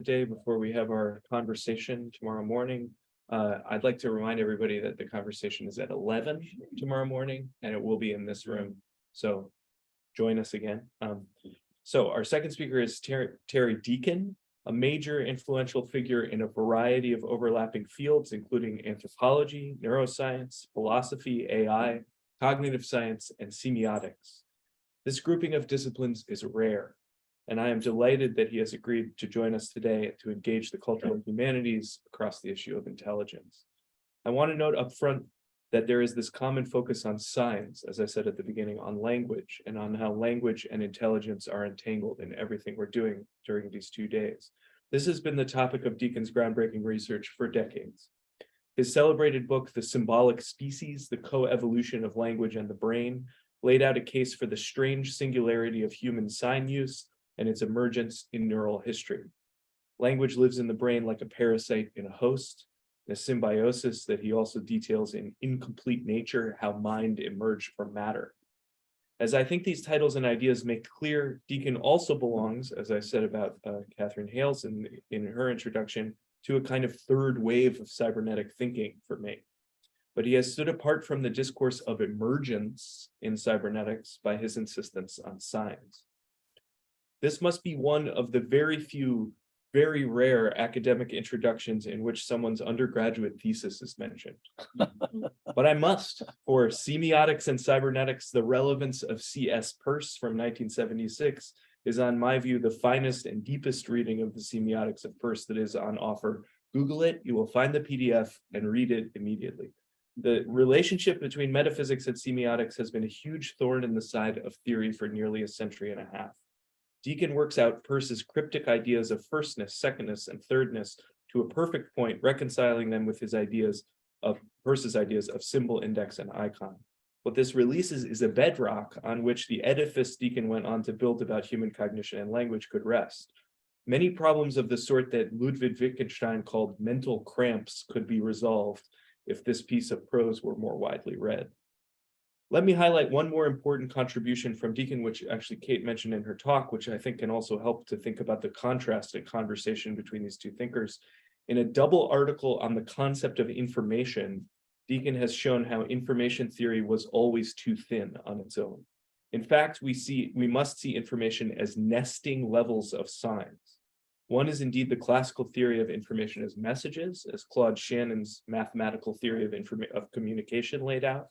today before we have our conversation tomorrow morning. I'd like to remind everybody that the conversation is at 11 tomorrow morning, and it will be in this room. So join us again. So our second speaker is Terry Deacon, a major influential figure in a variety of overlapping fields, including anthropology, neuroscience, philosophy, AI, cognitive science, and semiotics. This grouping of disciplines is rare, and I am delighted that he has agreed to join us today to engage the cultural humanities across the issue of intelligence. I want to note up front that there is this common focus on signs, as I said at the beginning, on language, and on how language and intelligence are entangled in everything we're doing during these 2 days. This has been the topic of Deacon's groundbreaking research for decades. His celebrated book, The Symbolic Species, The Co-Evolution of Language and the Brain, laid out a case for the strange singularity of human sign use and its emergence in neural history. Language lives in the brain like a parasite in a host, a symbiosis that he also details in Incomplete Nature, How Mind Emerged from Matter. As I think these titles and ideas make clear, Deacon also belongs, as I said about Catherine Hales in her introduction, to a kind of third wave of cybernetic thinking for me. But he has stood apart from the discourse of emergence in cybernetics by his insistence on signs. This must be one of the very few, very rare academic introductions in which someone's undergraduate thesis is mentioned. But I must, for Semiotics and Cybernetics, the relevance of C.S. Peirce from 1976 is, on my view, the finest and deepest reading of the semiotics of Peirce that is on offer. Google it, you will find the PDF and read it immediately. The relationship between metaphysics and semiotics has been a huge thorn in the side of theory for nearly a century and a half. Deacon works out Peirce's cryptic ideas of firstness, secondness, and thirdness to a perfect point, reconciling them with his ideas of Peirce's ideas of symbol, index, and icon. What this releases is a bedrock on which the edifice Deacon went on to build about human cognition and language could rest. Many problems of the sort that Ludwig Wittgenstein called mental cramps could be resolved if this piece of prose were more widely read. Let me highlight one more important contribution from Deacon, which actually Kate mentioned in her talk, which I think can also help to think about the contrasting conversation between these two thinkers. In a double article on the concept of information, Deacon has shown how information theory was always too thin on its own. In fact, we must see information as nesting levels of signs. One is indeed the classical theory of information as messages, as Claude Shannon's mathematical theory of communication laid out.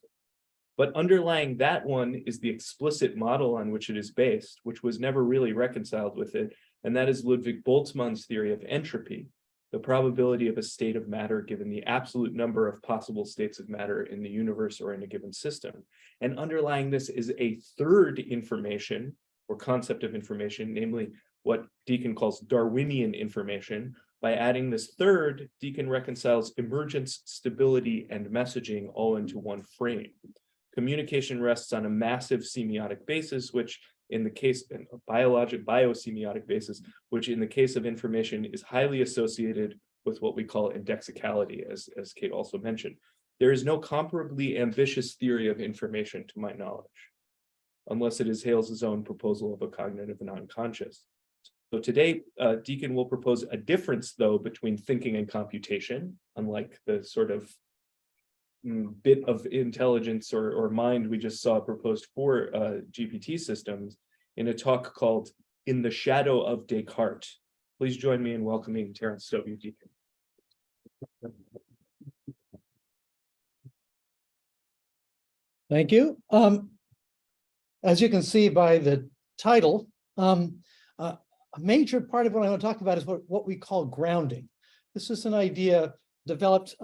But underlying that one is the explicit model on which it is based, which was never really reconciled with it, and that is Ludwig Boltzmann's theory of entropy, the probability of a state of matter given the absolute number of possible states of matter in the universe or in a given system. And underlying this is a third information or concept of information, namely what Deacon calls Darwinian information. By adding this third, Deacon reconciles emergence, stability, and messaging all into one frame. Communication rests on a massive semiotic basis, which in the case of a biosemiotic basis, which in the case of information is highly associated with what we call indexicality, as Kate also mentioned. There is no comparably ambitious theory of information to my knowledge, unless it is Hales's own proposal of a cognitive non-conscious. So today, Deacon will propose a difference, though, between thinking and computation, unlike the sort of bit of intelligence or mind we just saw proposed for GPT systems in a talk called In the Shadow of Descartes. Please join me in welcoming Terrence W. Deacon. Thank you. As you can see by the title, a major part of what I want to talk about is what we call grounding. This is an idea developed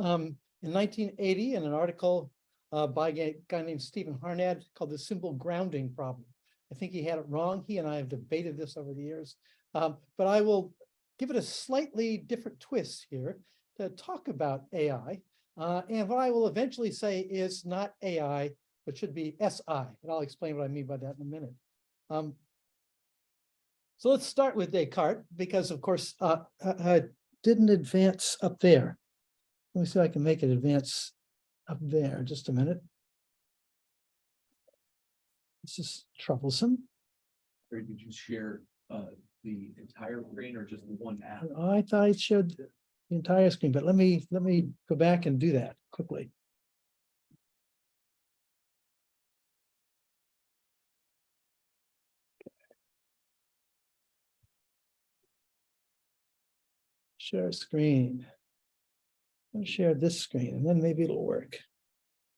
in 1980 in an article by a guy named Stephen Harnad called the symbol grounding problem. I think he had it wrong. He and I have debated this over the years, but I will give it a slightly different twist here to talk about AI. And what I will eventually say is not AI, but should be SI. And I'll explain what I mean by that in a minute. So let's start with Descartes, because of course, I didn't advance up there. Let me see if I can make it advance up there. Just a minute. This is troublesome. Or did you share the entire screen or just one app? I thought I showed the entire screen, but let me go back and do that quickly. Share screen. I'll share this screen and then maybe it'll work.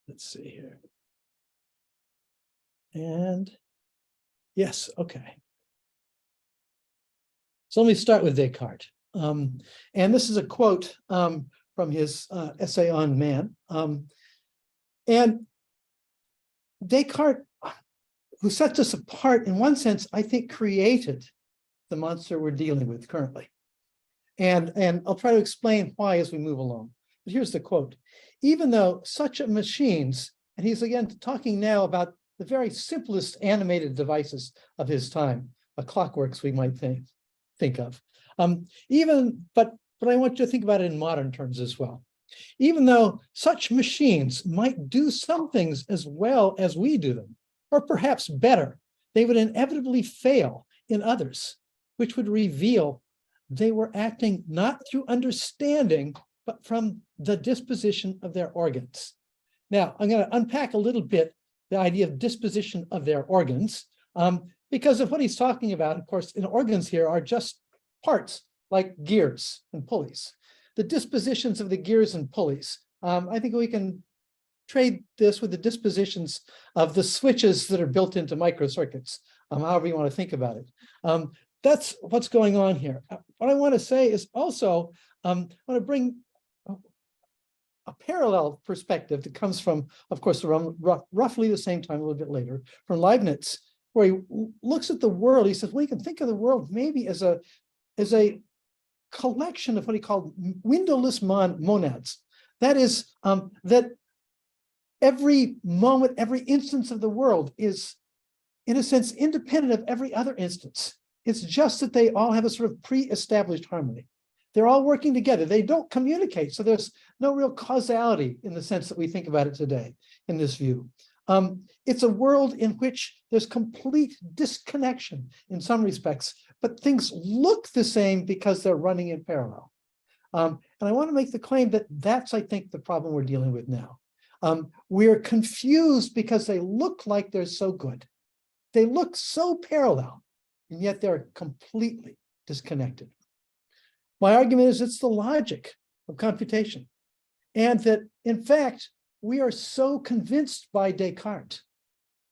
Let's see here. And yes, okay. So let me start with Descartes. And this is a quote from his essay on man. And Descartes, who sets us apart in one sense, I think created the monster we're dealing with currently. And I'll try to explain why as we move along. But here's the quote. Even though such machines, and he's again talking now about the very simplest animated devices of his time, clockworks we might think of. But I want you to think about it in modern terms as well. Even though such machines might do some things as well as we do them, or perhaps better, they would inevitably fail in others, which would reveal they were acting not through understanding, but from the disposition of their organs. Now, I'm going to unpack a little bit the idea of disposition of their organs, because of what he's talking about. Of course, in organs here are just parts like gears and pulleys. The dispositions of the gears and pulleys. I think we can trade this with the dispositions of the switches that are built into microcircuits, however you want to think about it. That's what's going on here. What I want to say is also, I want to bring a parallel perspective that comes from, of course, around roughly the same time, a little bit later, from Leibniz, where he looks at the world. He says, well, you can think of the world maybe as a collection of what he called windowless monads. That is, that every moment, every instance of the world is, in a sense, independent of every other instance. It's just that they all have a sort of pre-established harmony. They're all working together. They don't communicate. So there's no real causality in the sense that we think about it today in this view. It's a world in which there's complete disconnection in some respects, but things look the same because they're running in parallel. And I want to make the claim that that's, I think, the problem we're dealing with now. We're confused because they look like they're so good. They look so parallel, and yet they're completely disconnected. My argument is it's the logic of computation, and that, in fact, we are so convinced by Descartes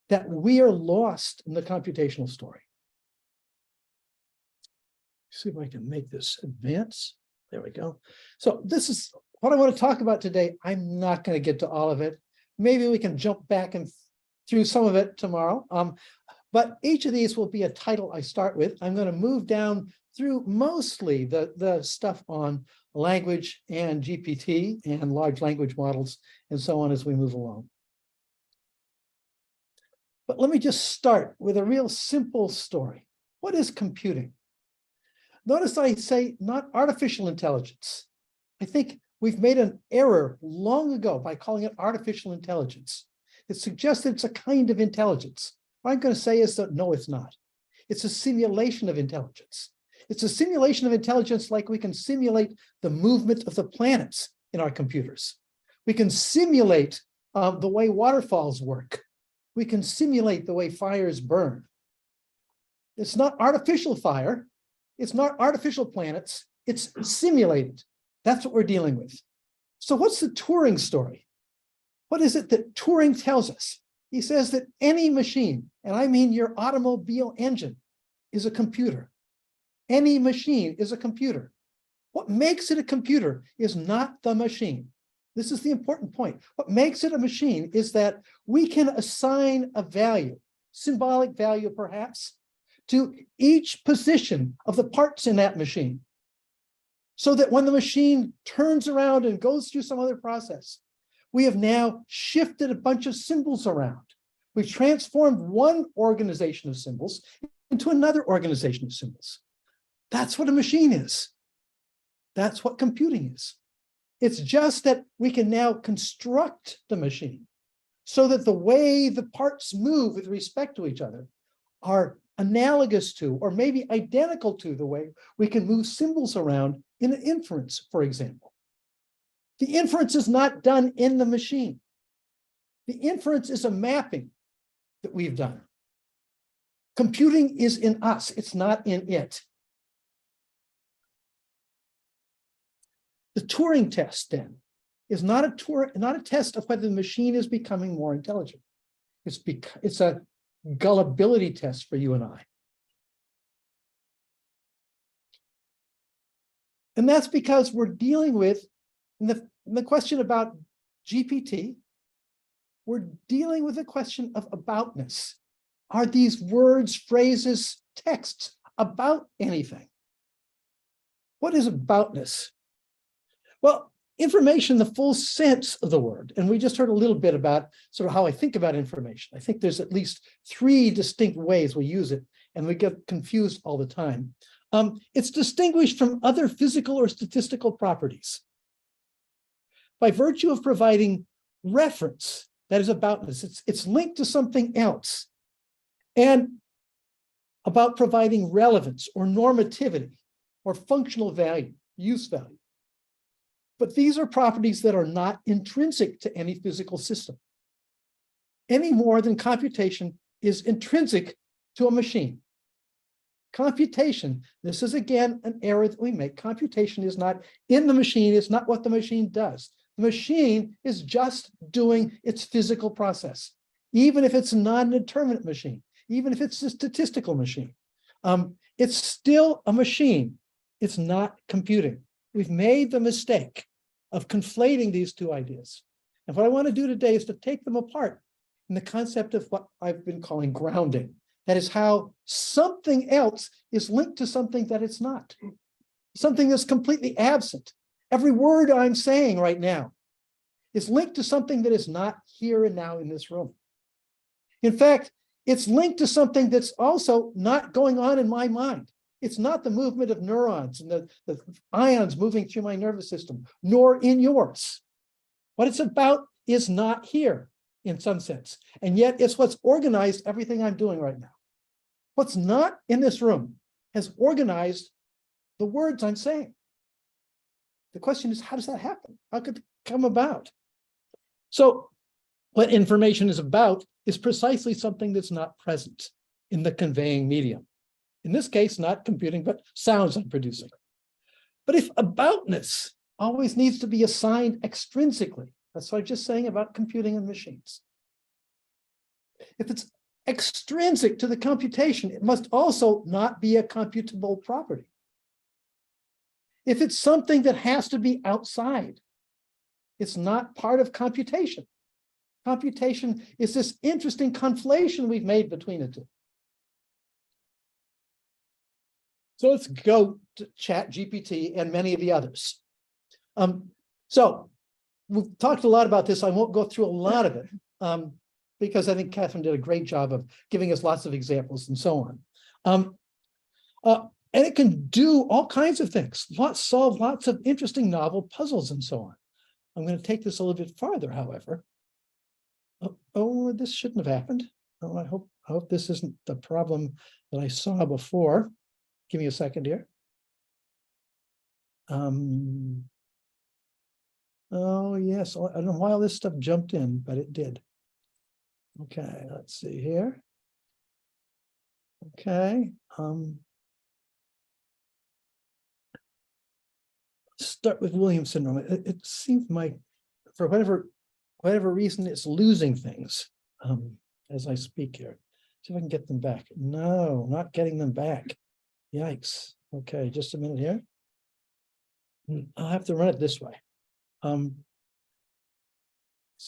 that we are lost in the computational story. See if I can make this advance. There we go. So this is what I want to talk about today. I'm not going to get to all of it. Maybe we can jump back and through some of it tomorrow. But each of these will be a title I start with. I'm going to move down through mostly the stuff on language and GPT and large language models and so on as we move along. But let me just start with a real simple story. What is computing? Notice I say not artificial intelligence. I think we've made an error long ago by calling it artificial intelligence. It suggests that it's a kind of intelligence. What I'm going to say is that no, it's not. It's a simulation of intelligence. It's a simulation of intelligence like we can simulate the movement of the planets in our computers. We can simulate the way waterfalls work. We can simulate the way fires burn. It's not artificial fire. It's not artificial planets. It's simulated. That's what we're dealing with. So what's the Turing story? What is it that Turing tells us? He says that any machine, and I mean your automobile engine, is a computer. Any machine is a computer. What makes it a computer is not the machine. This is the important point. What makes it a machine is that we can assign a value, symbolic value perhaps, to each position of the parts in that machine. So that when the machine turns around and goes through some other process, we have now shifted a bunch of symbols around. We've transformed one organization of symbols into another organization of symbols. That's what a machine is. That's what computing is. It's just that we can now construct the machine so that the way the parts move with respect to each other are analogous to, or maybe identical to the way we can move symbols around in an inference, for example. The inference is not done in the machine. The inference is a mapping that we've done. Computing is in us, it's not in it. The Turing test, then, is not a test of whether the machine is becoming more intelligent. It's a gullibility test for you and I. And that's because we're dealing with, in the question about GPT, we're dealing with a question of aboutness. Are these words, phrases, texts about anything? What is aboutness? Well, information, the full sense of the word, and we just heard a little bit about sort of how I think about information. I think there's at least 3 distinct ways we use it, and we get confused all the time. It's distinguished from other physical or statistical properties by virtue of providing reference, that is aboutness. It's linked to something else, and about providing relevance or normativity or functional value, use value. But these are properties that are not intrinsic to any physical system, any more than computation is intrinsic to a machine. Computation, this is again an error that we make. Computation is not in the machine, it's not what the machine does. The machine is just doing its physical process, even if it's not an indeterminate machine, even if it's a statistical machine. It's still a machine, it's not computing. We've made the mistake of conflating these 2 ideas. And what I want to do today is to take them apart in the concept of what I've been calling grounding. That is how something else is linked to something that it's not. Something that's completely absent. Every word I'm saying right now is linked to something that is not here and now in this room. In fact, it's linked to something that's also not going on in my mind. It's not the movement of neurons and the ions moving through my nervous system, nor in yours. What it's about is not here in some sense. And yet it's what's organized everything I'm doing right now. What's not in this room has organized the words I'm saying. The question is, how does that happen? How could it come about? So what information is about is precisely something that's not present in the conveying medium. In this case, not computing, but sounds I'm producing. But if aboutness always needs to be assigned extrinsically, that's what I'm just saying about computing and machines. If it's extrinsic to the computation, it must also not be a computable property. If it's something that has to be outside, it's not part of computation. Computation is this interesting conflation we've made between the 2. So let's go to ChatGPT and many of the others. So we've talked a lot about this. I won't go through a lot of it because I think Catherine did a great job of giving us lots of examples and so on. And it can do all kinds of things, solve lots of interesting novel puzzles and so on. I'm going to take this a little bit farther, however. Oh, this shouldn't have happened. Oh, I hope this isn't the problem that I saw before. Give me a second here. Oh, yes. I don't know why all this stuff jumped in, but it did. Okay, let's see here. Okay. Start with Williams syndrome. It seems for whatever reason, it's losing things as I speak here. See if I can get them back. No, not getting them back. Yikes. Okay, just a minute here. I'll have to run it this way. So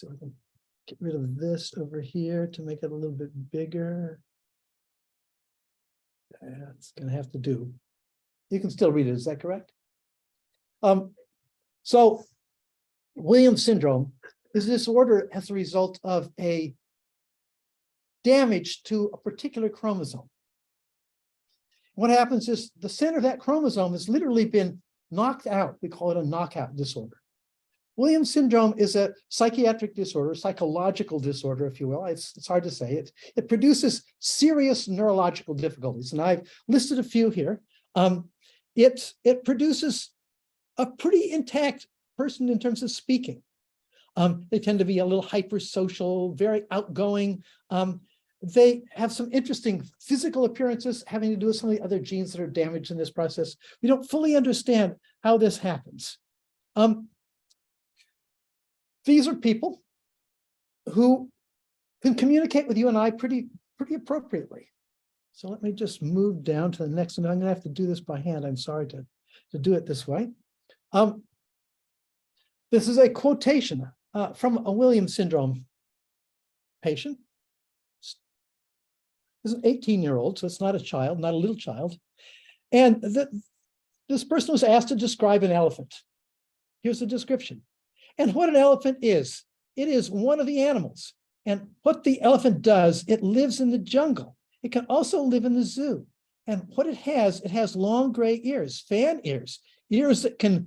I can get rid of this over here to make it a little bit bigger. That's going to have to do. You can still read it, is that correct? So Williams syndrome is a disorder as a result of a damage to a particular chromosome. What happens is the center of that chromosome has literally been knocked out. We call it a knockout disorder. Williams syndrome is a psychiatric disorder, psychological disorder, if you will. It's hard to say. It produces serious neurological difficulties, and I've listed a few here. It produces a pretty intact person in terms of speaking. They tend to be a little hypersocial, very outgoing. They have some interesting physical appearances having to do with some of the other genes that are damaged in this process. We don't fully understand how this happens. These are people who can communicate with you and I pretty appropriately. So let me just move down to the next one. I'm going to have to do this by hand. I'm sorry to do it this way. This is a quotation from a Williams syndrome patient. This is an 18-year-old, so it's not a child, not a little child. And this person was asked to describe an elephant. Here's the description. And what an elephant is, it is one of the animals. And what the elephant does, it lives in the jungle. It can also live in the zoo. And what it has long gray ears, fan ears, ears that can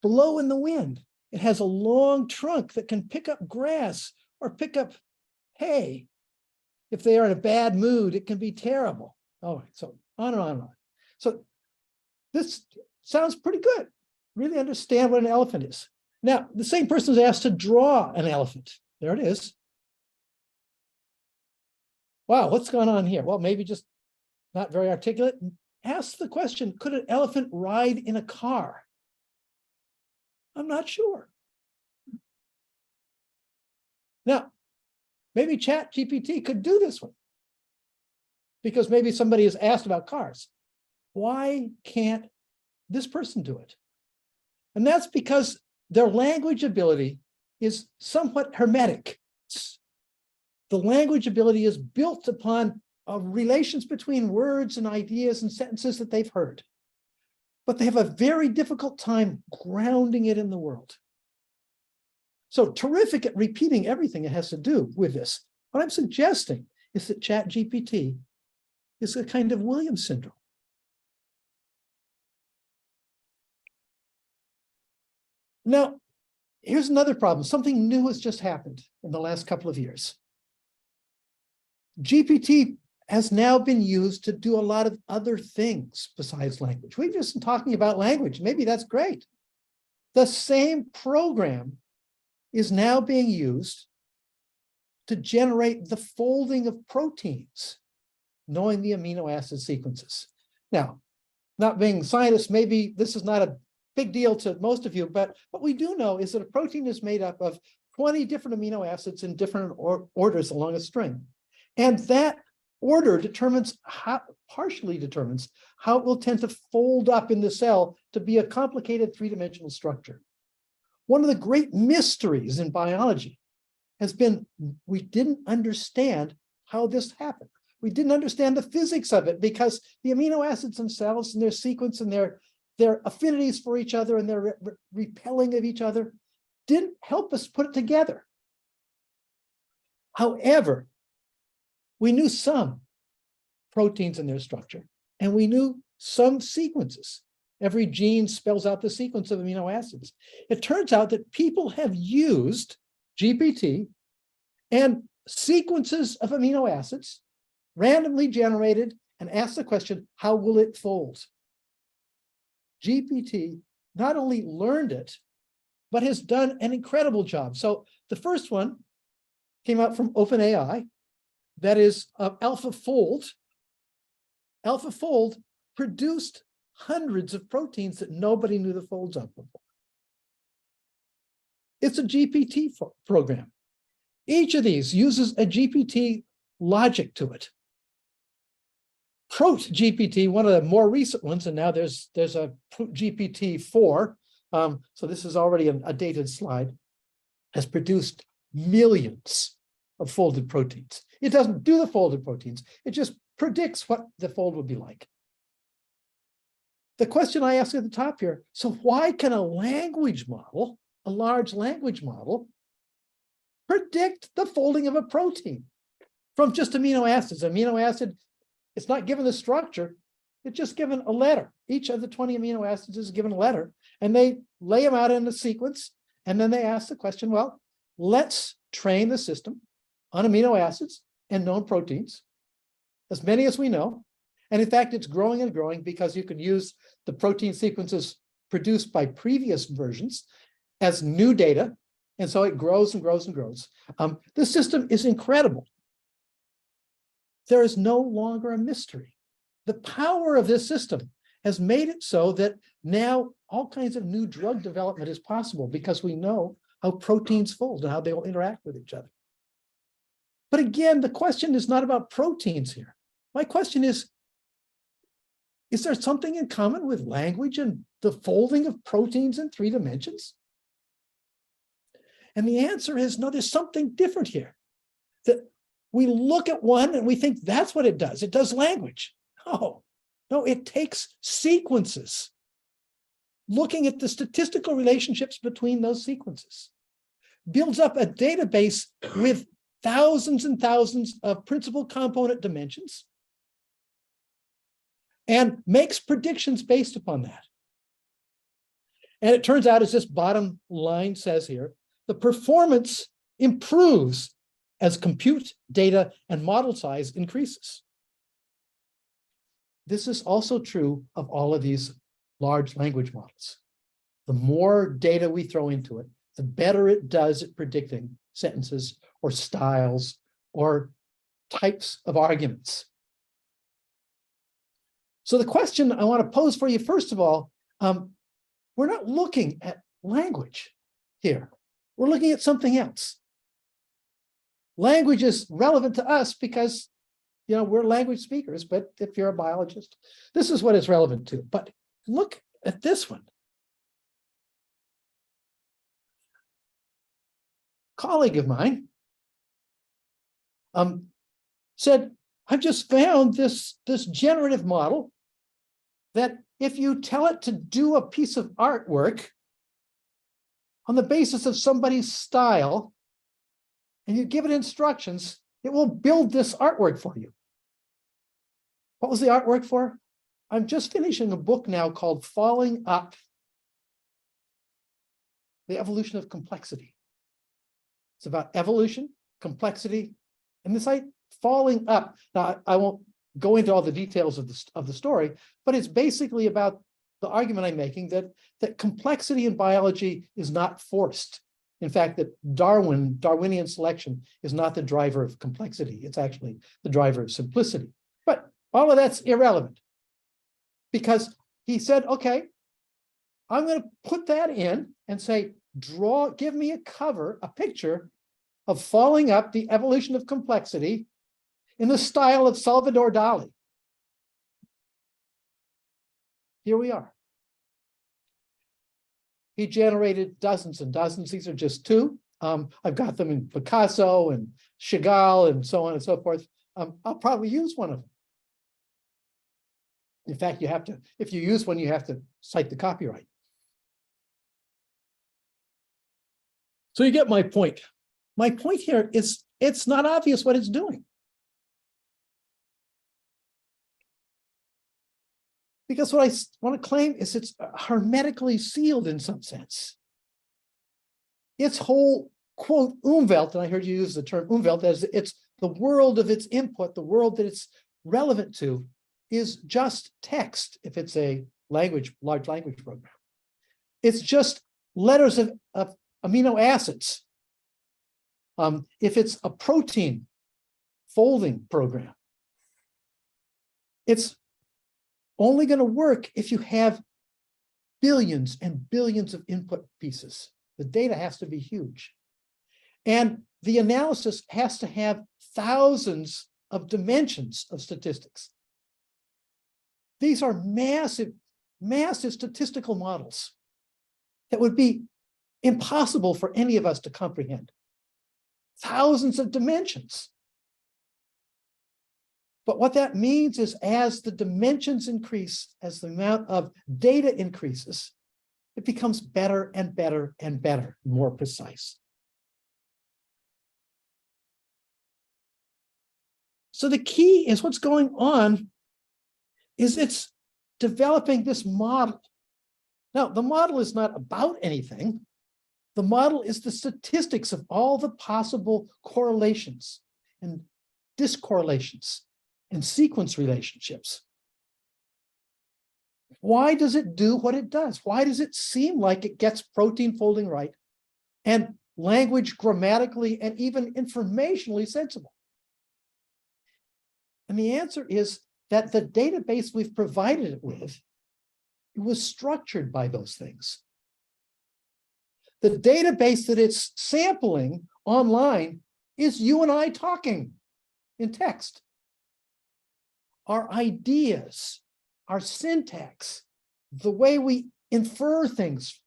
blow in the wind. It has a long trunk that can pick up grass or pick up hay. If they are in a bad mood, it can be terrible. All right, so on and on and on. So this sounds pretty good. Really understand what an elephant is. Now, the same person was asked to draw an elephant. There it is. Wow, what's going on here? Well, maybe just not very articulate. Ask the question, could an elephant ride in a car? I'm not sure. Now, maybe ChatGPT could do this one because maybe somebody is asked about cars. Why can't this person do it? And that's because their language ability is somewhat hermetic. The language ability is built upon relations between words and ideas and sentences that they've heard. But they have a very difficult time grounding it in the world. So terrific at repeating everything it has to do with this. What I'm suggesting is that ChatGPT is a kind of Williams syndrome. Now, here's another problem. Something new has just happened in the last couple of years. GPT has now been used to do a lot of other things besides language. We've just been talking about language. Maybe that's great. The same program is now being used to generate the folding of proteins, knowing the amino acid sequences. Now, not being scientists, maybe this is not a big deal to most of you, but what we do know is that a protein is made up of 20 different amino acids in different orders along a string. And that order partially determines how it will tend to fold up in the cell to be a complicated three-dimensional structure. One of the great mysteries in biology has been we didn't understand how this happened. We didn't understand the physics of it because the amino acids themselves and their sequence and their affinities for each other and their repelling of each other didn't help us put it together. However, we knew some proteins and their structure, and we knew some sequences. Every gene spells out the sequence of amino acids. It turns out that people have used GPT and sequences of amino acids randomly generated and asked the question, how will it fold? GPT not only learned it, but has done an incredible job. So the first one came out from OpenAI. That is AlphaFold. AlphaFold produced hundreds of proteins that nobody knew the folds of before. It's a GPT program. Each of these uses a GPT logic to it. ProteGPT, one of the more recent ones, and now there's a GPT-4, so this is already a dated slide, has produced millions of folded proteins. It doesn't do the folded proteins, it just predicts what the fold would be like. The question I ask at the top here, so why can a language model, a large language model, predict the folding of a protein from just amino acids? Amino acid, it's not given the structure, It's just given a letter. Each of the 20 amino acids is given a letter, and they lay them out in a sequence. And then they ask the question, well, let's train the system on amino acids and known proteins, as many as we know. And in fact, it's growing and growing because you can use the protein sequences produced by previous versions as new data. And so it grows and grows and grows. This system is incredible. There is no longer a mystery. The power of this system has made it so that now all kinds of new drug development is possible because we know how proteins fold and how they will interact with each other. But again, the question is not about proteins here. My question is there something in common with language and the folding of proteins in 3 dimensions? And the answer is no, there's something different here. That we look at one and we think that's what it does. It does language. No, it takes sequences, looking at the statistical relationships between those sequences, builds up a database with thousands and thousands of principal component dimensions, and makes predictions based upon that. And it turns out, as this bottom line says here, the performance improves as compute data and model size increases. This is also true of all of these large language models. The more data we throw into it, the better it does at predicting sentences or styles or types of arguments. So the question I want to pose for you, first of all, we're not looking at language here. We're looking at something else. Language is relevant to us because, we're language speakers, but if you're a biologist, this is what it's relevant to. But look at this one. A colleague of mine said, I've just found this generative model that if you tell it to do a piece of artwork on the basis of somebody's style, and you give it instructions, it will build this artwork for you. What was the artwork for? I'm just finishing a book now called Falling Up: The Evolution of Complexity. It's about evolution, complexity, and this falling up. Now, I won't go into all the details of the story, but it's basically about the argument I'm making that complexity in biology is not forced. In fact, that Darwinian selection is not the driver of complexity. It's actually the driver of simplicity. But all of that's irrelevant because he said, okay, I'm going to put that in and say, give me a picture of falling up the evolution of complexity in the style of Salvador Dali. Here we are. He generated dozens and dozens. These are just 2. I've got them in Picasso and Chagall and so on and so forth. I'll probably use one of them. In fact, if you use one, you have to cite the copyright. So you get my point. My point here is it's not obvious what it's doing. Because what I want to claim is it's hermetically sealed in some sense. Its whole, quote, Umwelt, and I heard you use the term Umwelt, as it's the world of its input, the world that it's relevant to, is just text if it's a large language program. It's just letters of amino acids if it's a protein folding program. It's only going to work if you have billions and billions of input pieces. The data has to be huge. And the analysis has to have thousands of dimensions of statistics. These are massive, massive statistical models that would be impossible for any of us to comprehend. Thousands of dimensions. But what that means is as the dimensions increase, as the amount of data increases, it becomes better and better and better, more precise. So the key is what's going on is it's developing this model. Now, the model is not about anything. The model is the statistics of all the possible correlations and discorrelations and sequence relationships. Why does it do what it does? Why does it seem like it gets protein folding right and language grammatically and even informationally sensible? And the answer is that the database we've provided it with was structured by those things. The database that it's sampling online is you and I talking in text. Our ideas, our syntax, the way we infer things,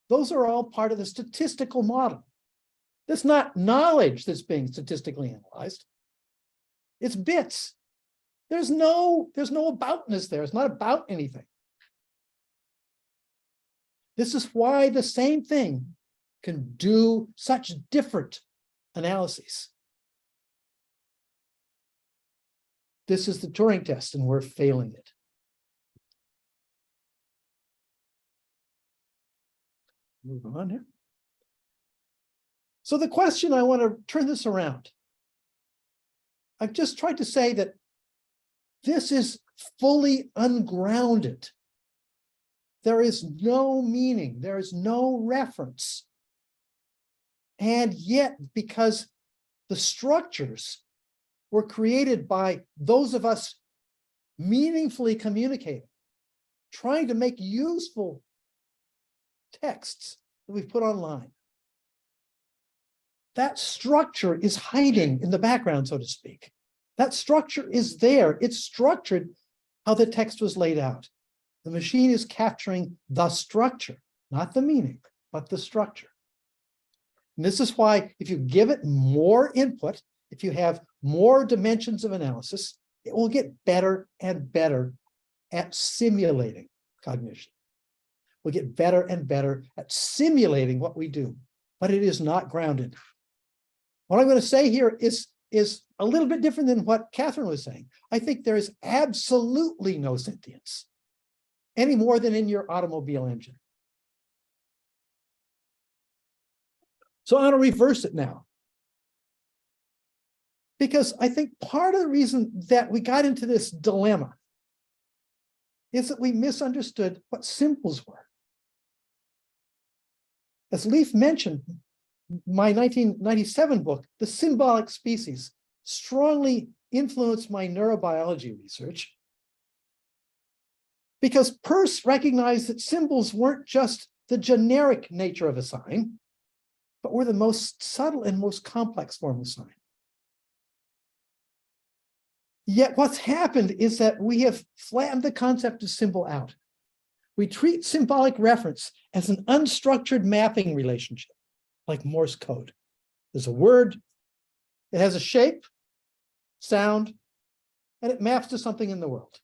those are all part of the statistical model. That's not knowledge that's being statistically analyzed. It's bits. There's no aboutness there. It's not about anything. This is why the same thing can do such different analyses. This is the Turing test, and we're failing it. Move on here. So the question, I want to turn this around. I've just tried to say that this is fully ungrounded. There is no meaning, there is no reference. And yet, because the structures were created by those of us meaningfully communicating, trying to make useful texts that we've put online, that structure is hiding in the background, so to speak. That structure is there. It's structured how the text was laid out. The machine is capturing the structure, not the meaning, but the structure. And this is why if you give it more input, if you have more dimensions of analysis, it will get better and better at simulating cognition. We'll get better and better at simulating what we do, but it is not grounded. What I'm going to say here is a little bit different than what Catherine was saying. I think there is absolutely no sentience, any more than in your automobile engine. So I want to reverse it now. Because I think part of the reason that we got into this dilemma is that we misunderstood what symbols were. As Leaf mentioned, my 1997 book, The Symbolic Species, strongly influenced my neurobiology research because Peirce recognized that symbols weren't just the generic nature of a sign, but were the most subtle and most complex form of sign. Yet what's happened is that we have flattened the concept of symbol out. We treat symbolic reference as an unstructured mapping relationship, like Morse code. There's a word, it has a shape, sound, and it maps to something in the world.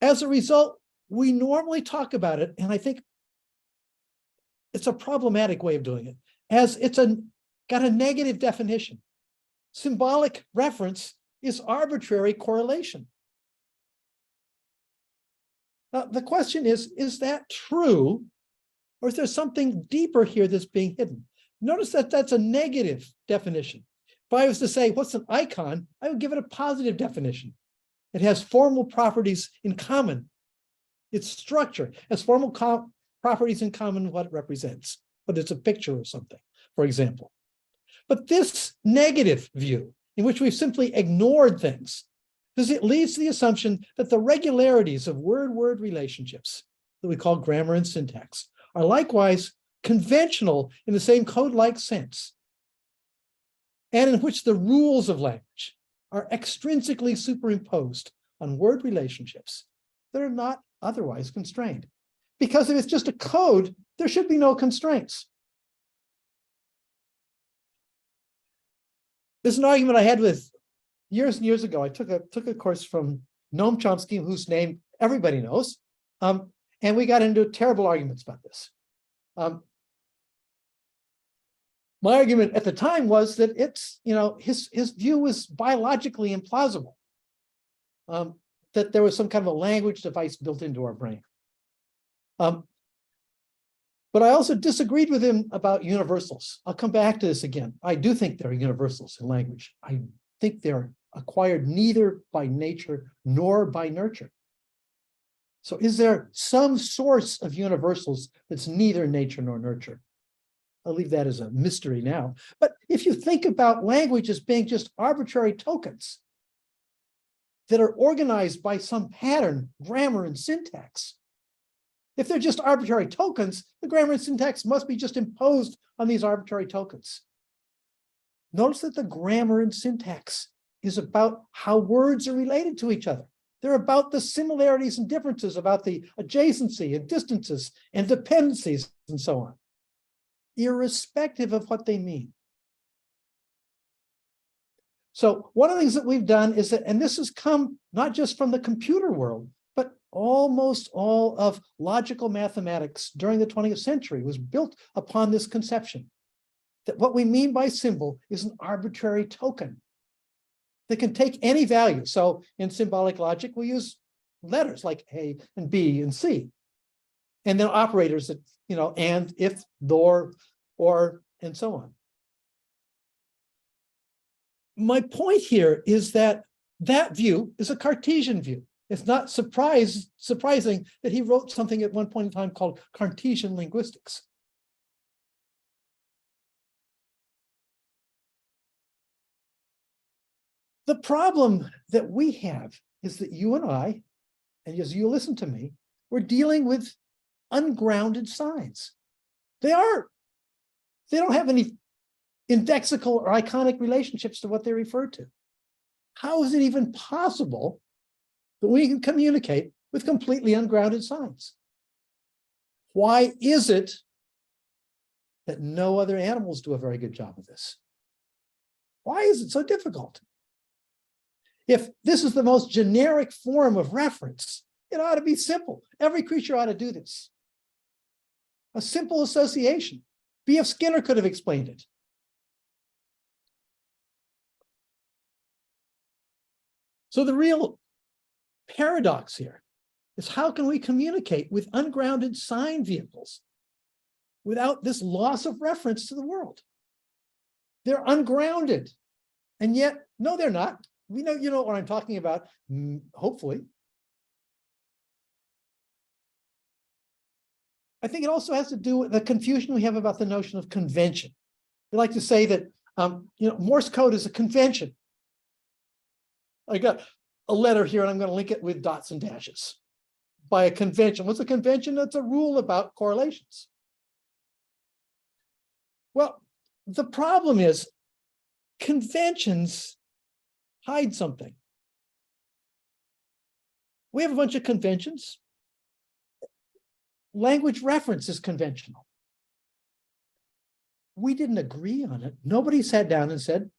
As a result, we normally talk about it, and I think it's a problematic way of doing it, as it's got a negative definition. Symbolic reference is arbitrary correlation. Now, the question is that true, or is there something deeper here that's being hidden? Notice that that's a negative definition. If I was to say, what's an icon, I would give it a positive definition. It has formal properties in common. Its structure has formal properties in common what it represents, whether it's a picture or something, for example. But this negative view, in which we've simply ignored things, because it leads to the assumption that the regularities of word-word relationships that we call grammar and syntax are likewise conventional in the same code-like sense, and in which the rules of language are extrinsically superimposed on word relationships that are not otherwise constrained. Because if it's just a code, there should be no constraints. This is an argument I had with years and years ago. I took a course from Noam Chomsky, whose name everybody knows, and we got into terrible arguments about this. My argument at the time was that it's, his view was biologically implausible. that there was some kind of a language device built into our brain. But I also disagreed with him about universals. I'll come back to this again. I do think there are universals in language. I think they're acquired neither by nature nor by nurture. So is there some source of universals that's neither nature nor nurture? I'll leave that as a mystery now. But if you think about language as being just arbitrary tokens that are organized by some pattern, grammar, and syntax, if they're just arbitrary tokens, the grammar and syntax must be just imposed on these arbitrary tokens. Notice that the grammar and syntax is about how words are related to each other. They're about the similarities and differences, about the adjacency and distances and dependencies and so on, irrespective of what they mean. So one of the things that we've done is that, and this has come not just from the computer world, but almost all of logical mathematics during the 20th century was built upon this conception that what we mean by symbol is an arbitrary token that can take any value. So in symbolic logic, we use letters like A and B and C, and then operators that, and, if, though, or, and so on. My point here is that that view is a Cartesian view. It's not surprising that he wrote something at one point in time called Cartesian linguistics. The problem that we have is that you and I, and as you listen to me, we're dealing with ungrounded signs. They don't have any indexical or iconic relationships to what they refer to. How is it even possible that we can communicate with completely ungrounded signs? Why is it that no other animals do a very good job of this? Why is it so difficult? If this is the most generic form of reference, it ought to be simple. Every creature ought to do this. A simple association. B.F. Skinner could have explained it. So the real paradox here is, how can we communicate with ungrounded sign vehicles without this loss of reference to the world? They're ungrounded. And yet, no, they're not. We know, you know what I'm talking about, hopefully. I think it also has to do with the confusion we have about the notion of convention. We like to say that, Morse code is a convention. I got a letter here and I'm going to link it with dots and dashes by a convention. What's a convention? That's a rule about correlations. Well, the problem is conventions hide something. We have a bunch of conventions. Language reference is conventional. We didn't agree on it. Nobody sat down and said,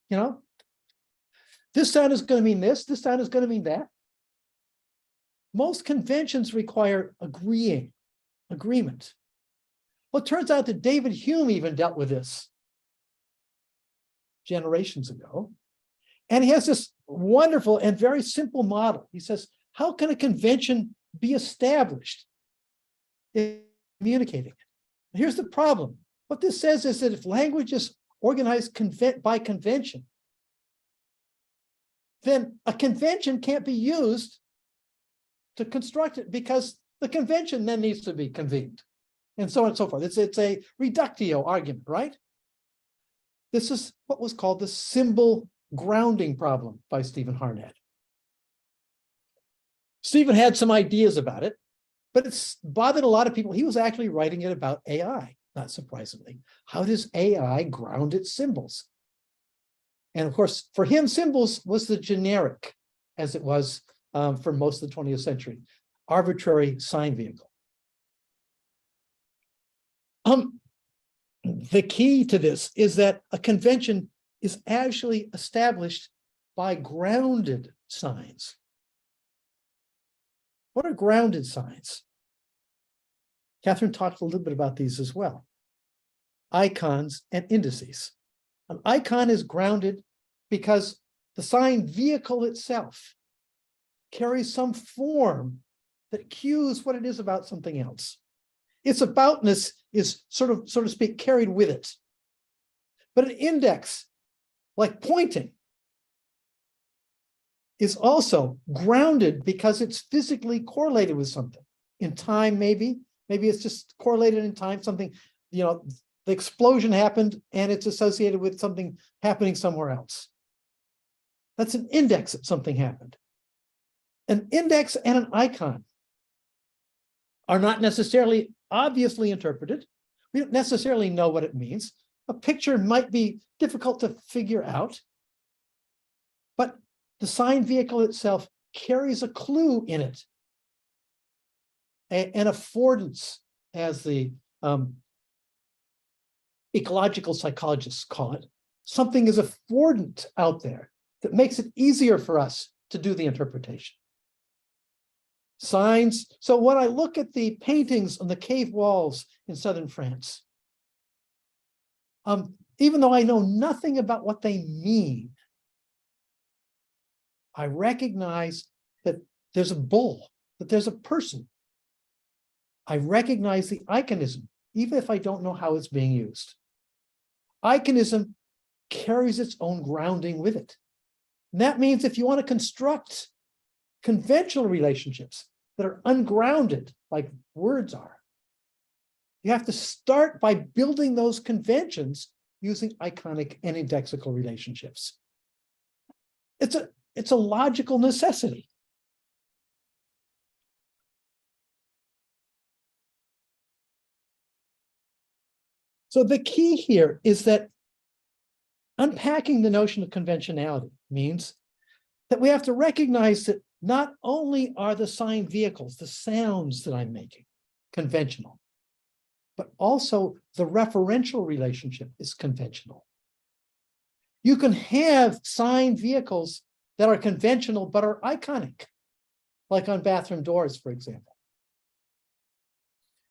this sound is going to mean this sound is going to mean that. Most conventions require agreement. Well, it turns out that David Hume even dealt with this generations ago. And he has this wonderful and very simple model. He says, how can a convention be established in communicating it? Here's the problem. What this says is that if language is organized by convention, then a convention can't be used to construct it, because the convention then needs to be convened, and so on and so forth. It's a reductio argument, right? This is what was called the symbol grounding problem by Stephen Harnett. Stephen had some ideas about it, but it's bothered a lot of people. He was actually writing it about AI, not surprisingly. How does AI ground its symbols? And of course, for him, symbols was the generic, as it was for most of the 20th century, arbitrary sign vehicle. The key to this is that a convention is actually established by grounded signs. What are grounded signs? Catherine talked a little bit about these as well. Icons and indices. An icon is grounded because the sign vehicle itself carries some form that cues what it is about something else. Its aboutness is sort of, so to speak, carried with it. But an index, like pointing, is also grounded because it's physically correlated with something. In time, maybe it's just correlated in time, something, the explosion happened and it's associated with something happening somewhere else. That's an index that something happened. An index and an icon are not necessarily obviously interpreted. We don't necessarily know what it means. A picture might be difficult to figure out, but the sign vehicle itself carries a clue in it, an affordance, as the ecological psychologists call it. Something is affordant out there that makes it easier for us to do the interpretation. Signs. So when I look at the paintings on the cave walls in southern France, even though I know nothing about what they mean, I recognize that there's a bull, that there's a person. I recognize the iconism, even if I don't know how it's being used. Iconism carries its own grounding with it. And that means if you want to construct conventional relationships that are ungrounded, like words are, you have to start by building those conventions using iconic and indexical relationships. It's a logical necessity. So the key here is that unpacking the notion of conventionality means that we have to recognize that not only are the sign vehicles, the sounds that I'm making, conventional, but also the referential relationship is conventional. You can have sign vehicles that are conventional but are iconic, like on bathroom doors, for example.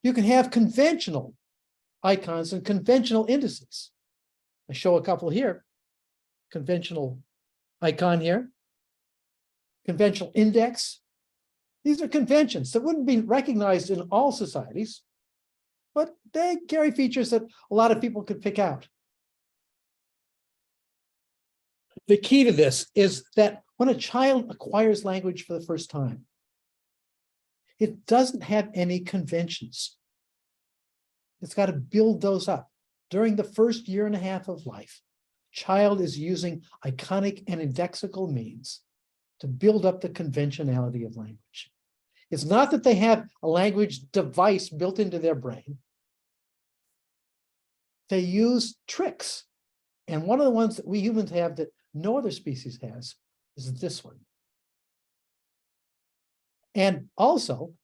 You can have conventional icons and conventional indices. I show a couple here. Conventional icon here. Conventional index. These are conventions that wouldn't be recognized in all societies, but they carry features that a lot of people could pick out. The key to this is that when a child acquires language for the first time, it doesn't have any conventions. It's got to build those up. During the first year and a half of life, child is using iconic and indexical means to build up the conventionality of language. It's not that they have a language device built into their brain. They use tricks. And one of the ones that we humans have that no other species has is this one. And also,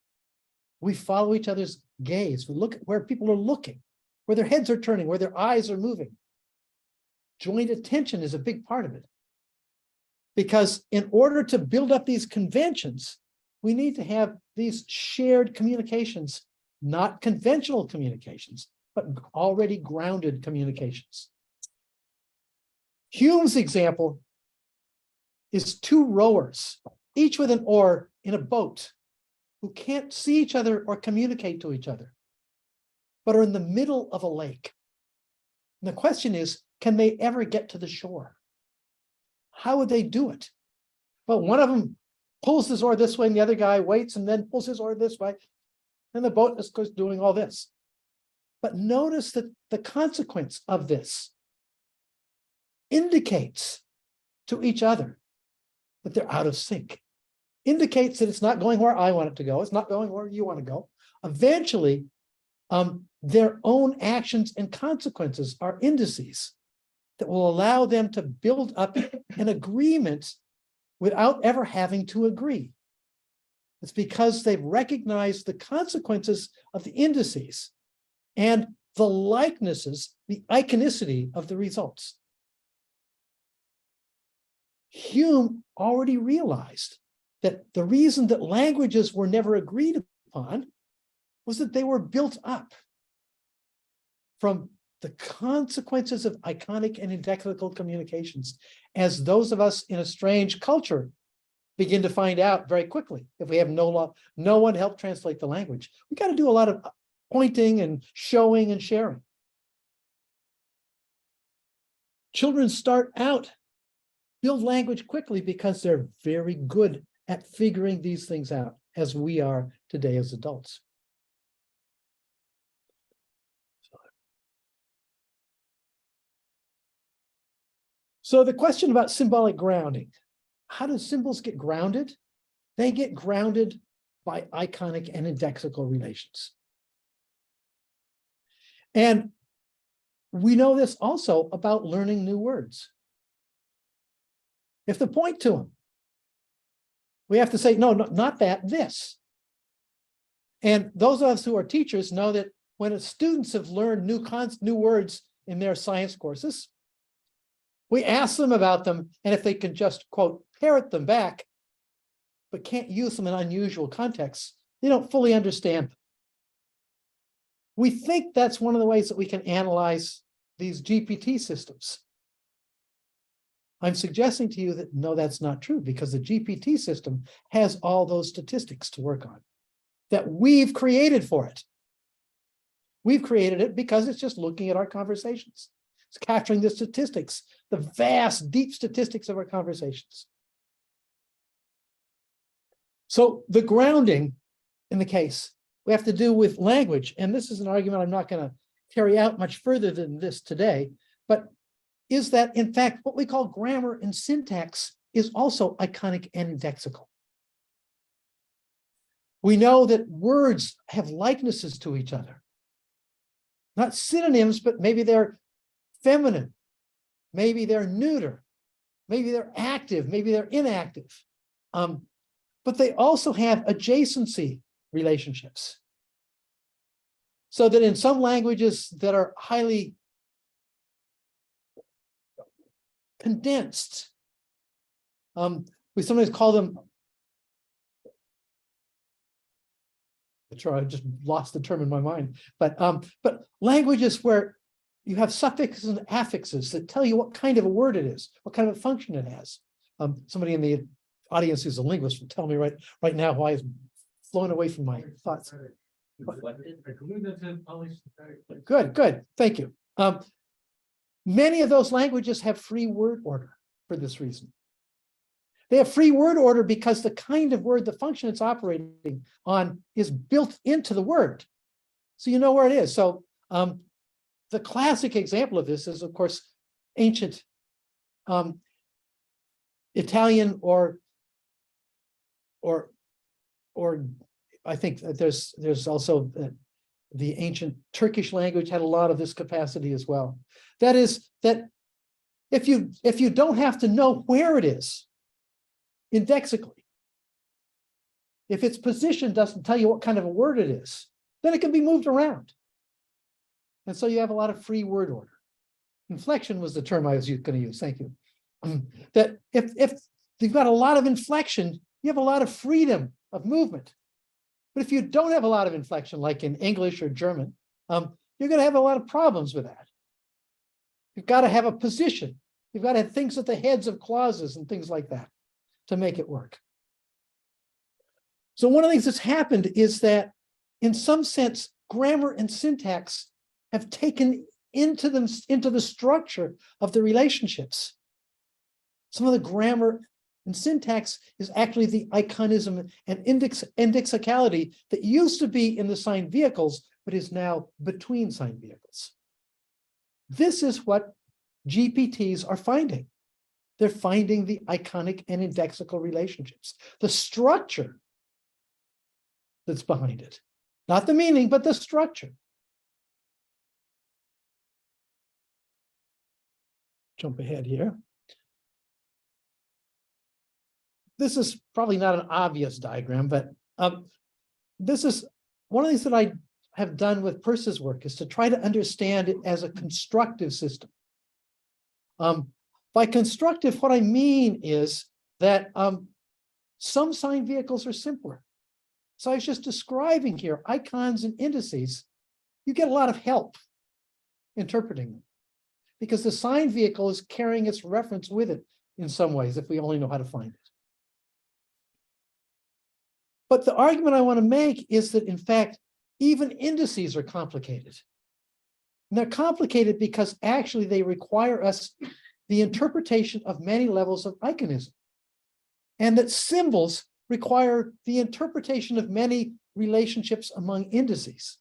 we follow each other's gaze. We look at where people are looking, where their heads are turning, where their eyes are moving. Joint attention is a big part of it. Because in order to build up these conventions, we need to have these shared communications, not conventional communications, but already grounded communications. Hume's example is two rowers, each with an oar in a boat, who can't see each other or communicate to each other, but are in the middle of a lake. And the question is, can they ever get to the shore? How would they do it? Well, one of them pulls his oar this way and the other guy waits and then pulls his oar this way. And the boat is doing all this. But notice that the consequence of this indicates to each other that they're out of sync. Indicates that it's not going where I want it to go. It's not going where you want to go. Eventually, their own actions and consequences are indices that will allow them to build up an agreement without ever having to agree. It's because they've recognized the consequences of the indices and the likenesses, the iconicity of the results. Hume already realized that the reason that languages were never agreed upon was that they were built up from the consequences of iconic and indexical communications, as those of us in a strange culture begin to find out very quickly if we have no one help translate the language. We got to do a lot of pointing and showing and sharing. Children start out, build language quickly because they're very good at figuring these things out, as we are today as adults. So the question about symbolic grounding, how do symbols get grounded? They get grounded by iconic and indexical relations. And we know this also about learning new words. If to point to them, we have to say, no, not that, this. And those of us who are teachers know that when students have learned new words in their science courses, we ask them about them, and if they can just, quote, parrot them back, but can't use them in unusual contexts, they don't fully understand them. We think that's one of the ways that we can analyze these GPT systems. I'm suggesting to you that no, that's not true, because the GPT system has all those statistics to work on that we've created for it. We've created it because it's just looking at our conversations. It's capturing the statistics, the vast, deep statistics of our conversations. So the grounding in the case we have to do with language, and this is an argument I'm not going to carry out much further than this today, but is that in fact what we call grammar and syntax is also iconic and indexical. We know that words have likenesses to each other. Not synonyms, but maybe they're feminine, maybe they're neuter, maybe they're active, maybe they're inactive. But they also have adjacency relationships. So that in some languages that are highly condensed, we sometimes call them, I just lost the term in my mind, but languages where you have suffixes and affixes that tell you what kind of a word it is, what kind of a function it has. Somebody in the audience who's a linguist will tell me right now why I've flown away from my thoughts. Good, thank you. Many of those languages have free word order for this reason. They have free word order because the kind of word, the function it's operating on is built into the word. So you know where it is. So the classic example of this is, of course, ancient Italian or I think that there's also the ancient Turkish language had a lot of this capacity as well. That is that if you don't have to know where it is indexically, if its position doesn't tell you what kind of a word it is, then it can be moved around. And so you have a lot of free word order. Inflection was the term I was going to use. Thank you. That if you've got a lot of inflection, you have a lot of freedom of movement. But if you don't have a lot of inflection, like in English or German, you're going to have a lot of problems with that. You've got to have a position. You've got to have things at the heads of clauses and things like that to make it work. So one of the things that's happened is that, in some sense, grammar and syntax have taken into the structure of the relationships. Some of the grammar and syntax is actually the iconism and indexicality that used to be in the signed vehicles, but is now between signed vehicles. This is what GPTs are finding. They're finding the iconic and indexical relationships, the structure that's behind it. Not the meaning, but the structure. Jump ahead here. This is probably not an obvious diagram, but this is one of the things that I have done with Peirce's work, is to try to understand it as a constructive system. By constructive, what I mean is that some signed vehicles are simpler. So I was just describing here icons and indices. You get a lot of help interpreting them, because the signed vehicle is carrying its reference with it in some ways, if we only know how to find it. But the argument I want to make is that, in fact, even indices are complicated. And they're complicated because actually they require us the interpretation of many levels of iconism. And that symbols require the interpretation of many relationships among indices.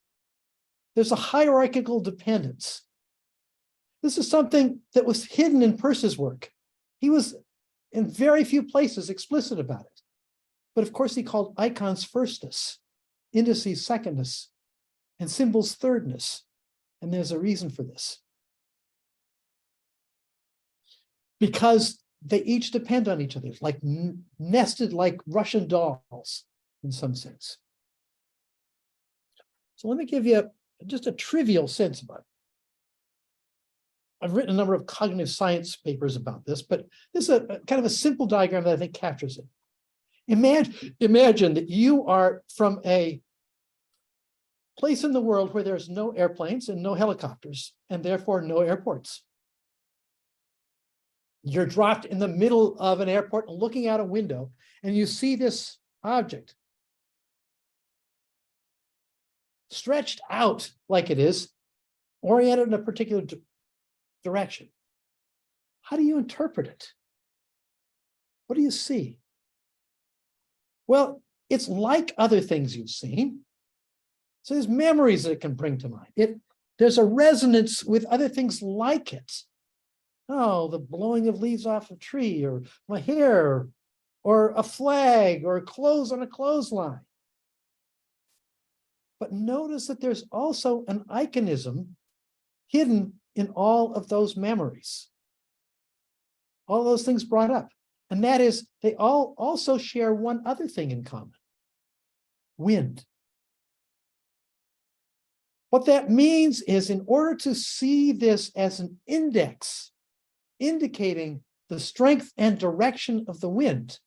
There's a hierarchical dependence. This is something that was hidden in Peirce's work. He was in very few places explicit about it. But of course, he called icons firstness, indices secondness, and symbols thirdness. And there's a reason for this. Because they each depend on each other, like nested like Russian dolls in some sense. So let me give you just a trivial sense about it. I've written a number of cognitive science papers about this, but this is a kind of a simple diagram that I think captures it. Imagine that you are from a place in the world where there's no airplanes and no helicopters, and therefore no airports. You're dropped in the middle of an airport and looking out a window, and you see this object stretched out like it is, oriented in a particular direction. How do you interpret it? What do you see? Well, it's like other things you've seen. So there's memories that it can bring to mind. There's a resonance with other things like it. Oh, the blowing of leaves off a tree, or my hair, or a flag, or clothes on a clothesline. But notice that there's also an iconism hidden in all of those memories. All those things brought up. And that is, they all also share one other thing in common: wind. What that means is, in order to see this as an index indicating the strength and direction of the wind,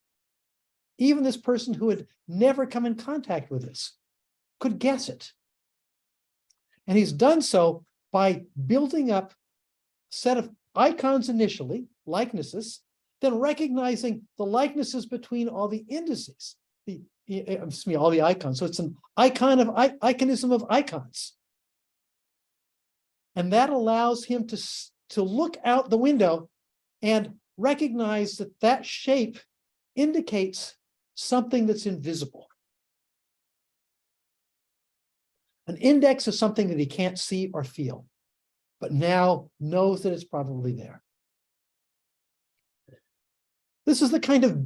even this person who had never come in contact with this could guess it. And he's done so by building up a set of icons initially, likenesses, then recognizing the likenesses between all the indices, all the icons. So it's an iconism of icons. And that allows him to look out the window and recognize that that shape indicates something that's invisible. An index is something that he can't see or feel, but now knows that it's probably there. This is the kind of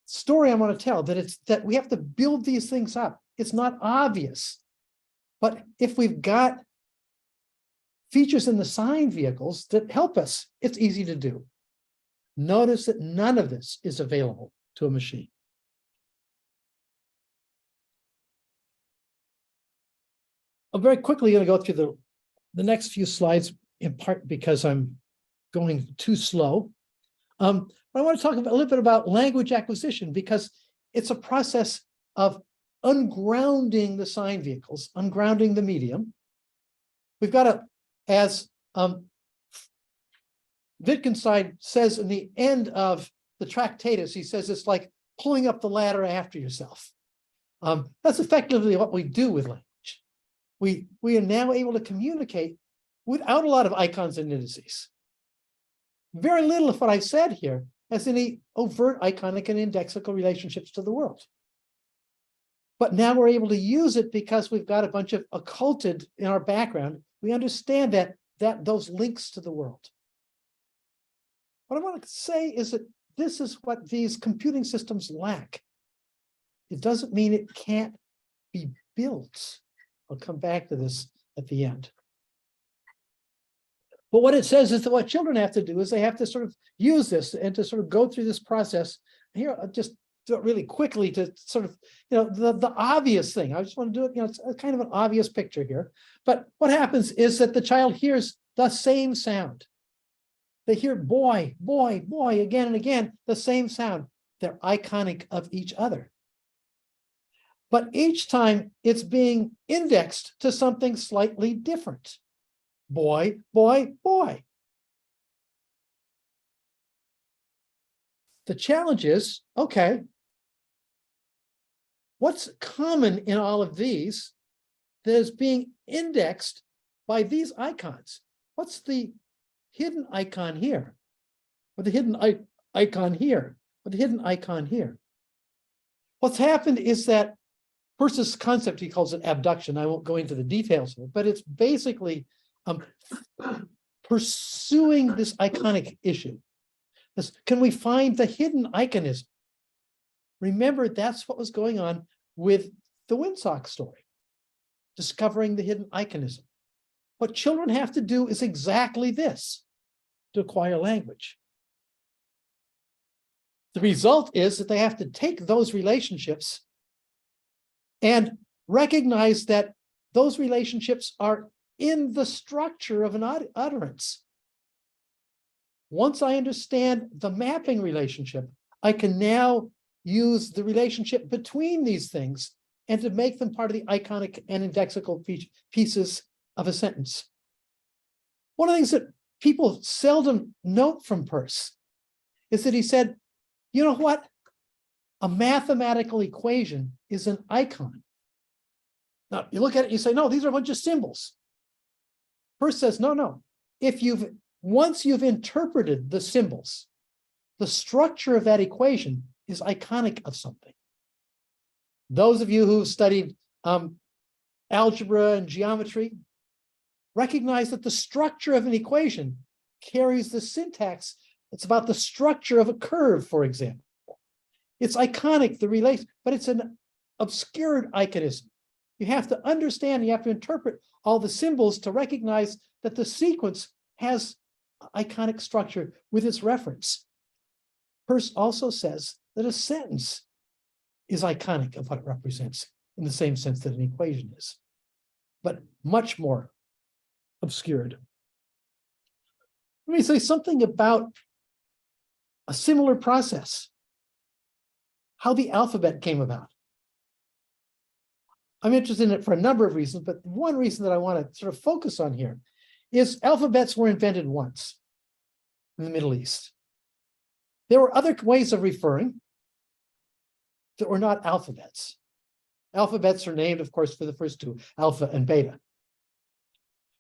story I want to tell, that we have to build these things up. It's not obvious, but if we've got features in the sign vehicles that help us, it's easy to do. Notice that none of this is available to a machine. I'm very quickly going to go through the next few slides, in part because I'm going too slow. But I want to talk a little bit about language acquisition, because it's a process of ungrounding the sign vehicles, ungrounding the medium. We've got to, as Wittgenstein says in the end of the Tractatus, he says it's like pulling up the ladder after yourself. That's effectively what we do with language. We are now able to communicate without a lot of icons and indices. Very little of what I've said here has any overt iconic and indexical relationships to the world. But now we're able to use it because we've got a bunch of occulted in our background. We understand that those links to the world. What I want to say is that this is what these computing systems lack. It doesn't mean it can't be built. I'll come back to this at the end. But what it says is that what children have to do is they have to sort of use this and to sort of go through this process. Here, I'll just do it really quickly to sort of, the obvious thing. I just want to do it, it's a kind of an obvious picture here. But what happens is that the child hears the same sound. They hear boy, boy, boy, again and again, the same sound. They're iconic of each other. But each time it's being indexed to something slightly different. Boy, boy, boy. The challenge is, okay, what's common in all of these that is being indexed by these icons? What's the hidden icon here? Or the hidden icon here? Or the hidden icon here? What's happened is that Peirce's concept, he calls it abduction. I won't go into the details of it, but it's basically pursuing this iconic issue. Can we find the hidden iconism? Remember, that's what was going on with the windsock story, discovering the hidden iconism. What children have to do is exactly this to acquire language. The result is that they have to take those relationships and recognize that those relationships are in the structure of an utterance. Once I understand the mapping relationship, I can now use the relationship between these things and to make them part of the iconic and indexical pieces of a sentence. One of the things that people seldom note from Peirce is that he said, you know what? A mathematical equation is an icon. Now, you look at it, you say, no, these are a bunch of symbols. Peirce says, no. Once you've interpreted the symbols, the structure of that equation is iconic of something. Those of you who've studied algebra and geometry recognize that the structure of an equation carries the syntax. It's about the structure of a curve, for example. It's iconic, the relation, but it's an obscured iconism. You have to understand, you have to interpret all the symbols to recognize that the sequence has iconic structure with its reference. Peirce also says that a sentence is iconic of what it represents in the same sense that an equation is, but much more obscured. Let me say something about a similar process, how the alphabet came about. I'm interested in it for a number of reasons, but one reason that I want to sort of focus on here is alphabets were invented once in the Middle East. There were other ways of referring that were not alphabets. Alphabets are named, of course, for the first two, alpha and beta.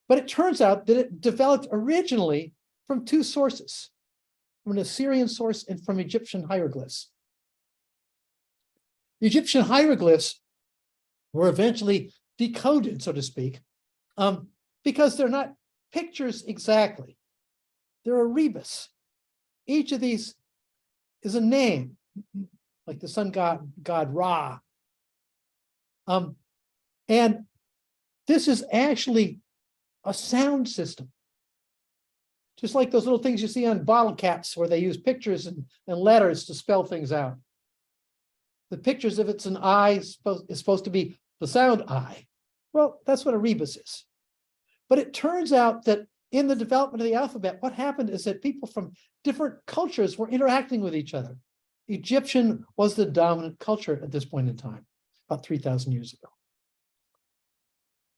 But it turns out that it developed originally from two sources, from an Assyrian source and from Egyptian hieroglyphs. The Egyptian hieroglyphs were eventually decoded, so to speak, because they're not pictures exactly. They're a rebus. Each of these is a name, like the sun god Ra. And this is actually a sound system. Just like those little things you see on bottle caps where they use pictures and letters to spell things out. The pictures, if it's an I, is supposed to be the sound I. Well, that's what a rebus is. But it turns out that in the development of the alphabet, what happened is that people from different cultures were interacting with each other. Egyptian was the dominant culture at this point in time, about 3,000 years ago.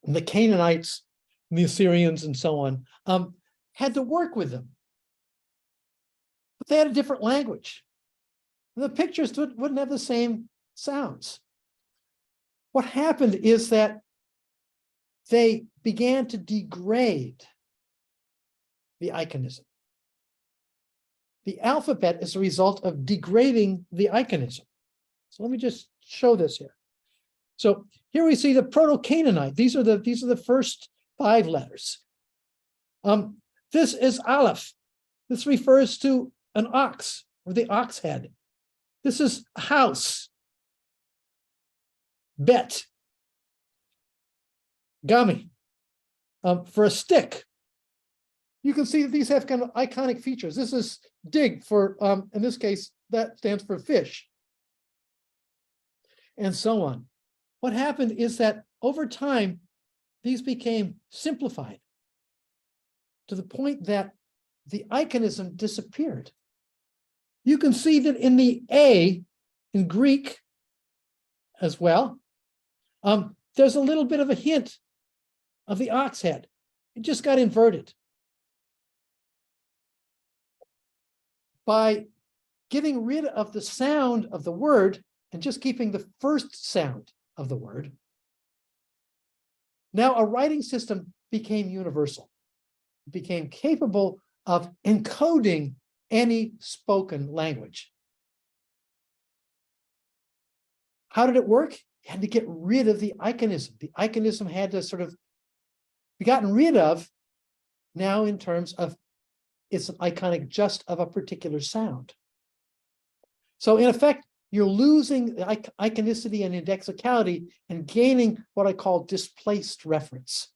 And the Canaanites, and the Assyrians, and so on, had to work with them. But they had a different language. And the pictures wouldn't have the same sounds. What happened is that they began to degrade the iconism. The alphabet is a result of degrading the iconism. So let me just show this here. So here we see the Proto-Canaanite. These are the first 5 letters. This is Aleph. This refers to an ox or the ox head. This is house. Bet. Gami. For a stick. You can see that these have kind of iconic features. This is dig for, in this case, that stands for fish. And so on. What happened is that over time, these became simplified to the point that the iconism disappeared. You can see that in the A, in Greek as well, there's a little bit of a hint of the ox head. It just got inverted. By getting rid of the sound of the word, and just keeping the first sound of the word, now a writing system became universal. It became capable of encoding any spoken language. How did it work? You had to get rid of the iconism. The iconism had to sort of be gotten rid of now in terms of it's an iconic just of a particular sound. So in effect, you're losing the iconicity and indexicality and gaining what I call displaced reference.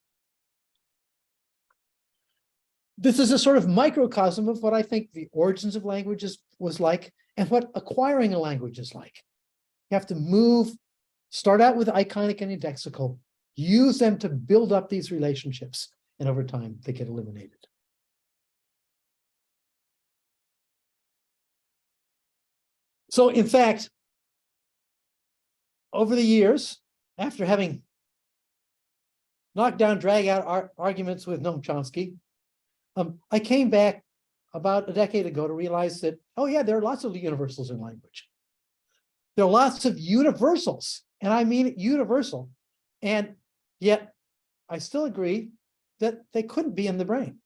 This is a sort of microcosm of what I think the origins of languages was like and what acquiring a language is like. You have to start out with iconic and indexical, use them to build up these relationships, and over time they get eliminated. So in fact, over the years, after having knocked down, drag out arguments with Noam Chomsky, I came back about a decade ago to realize that, oh yeah, there are lots of universals in language. There are lots of universals, and I mean universal, and yet I still agree that they couldn't be in the brain.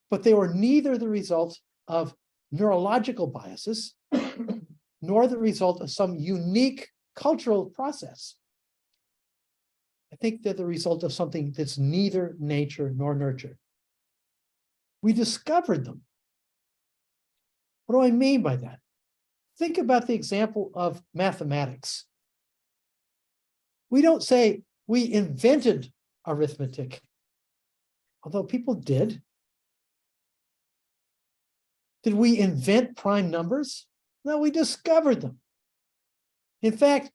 But they were neither the result of neurological biases, nor the result of some unique cultural process. I think they're the result of something that's neither nature nor nurture. We discovered them. What do I mean by that? Think about the example of mathematics. We don't say we invented arithmetic, although people did. Did we invent prime numbers? No, we discovered them. In fact,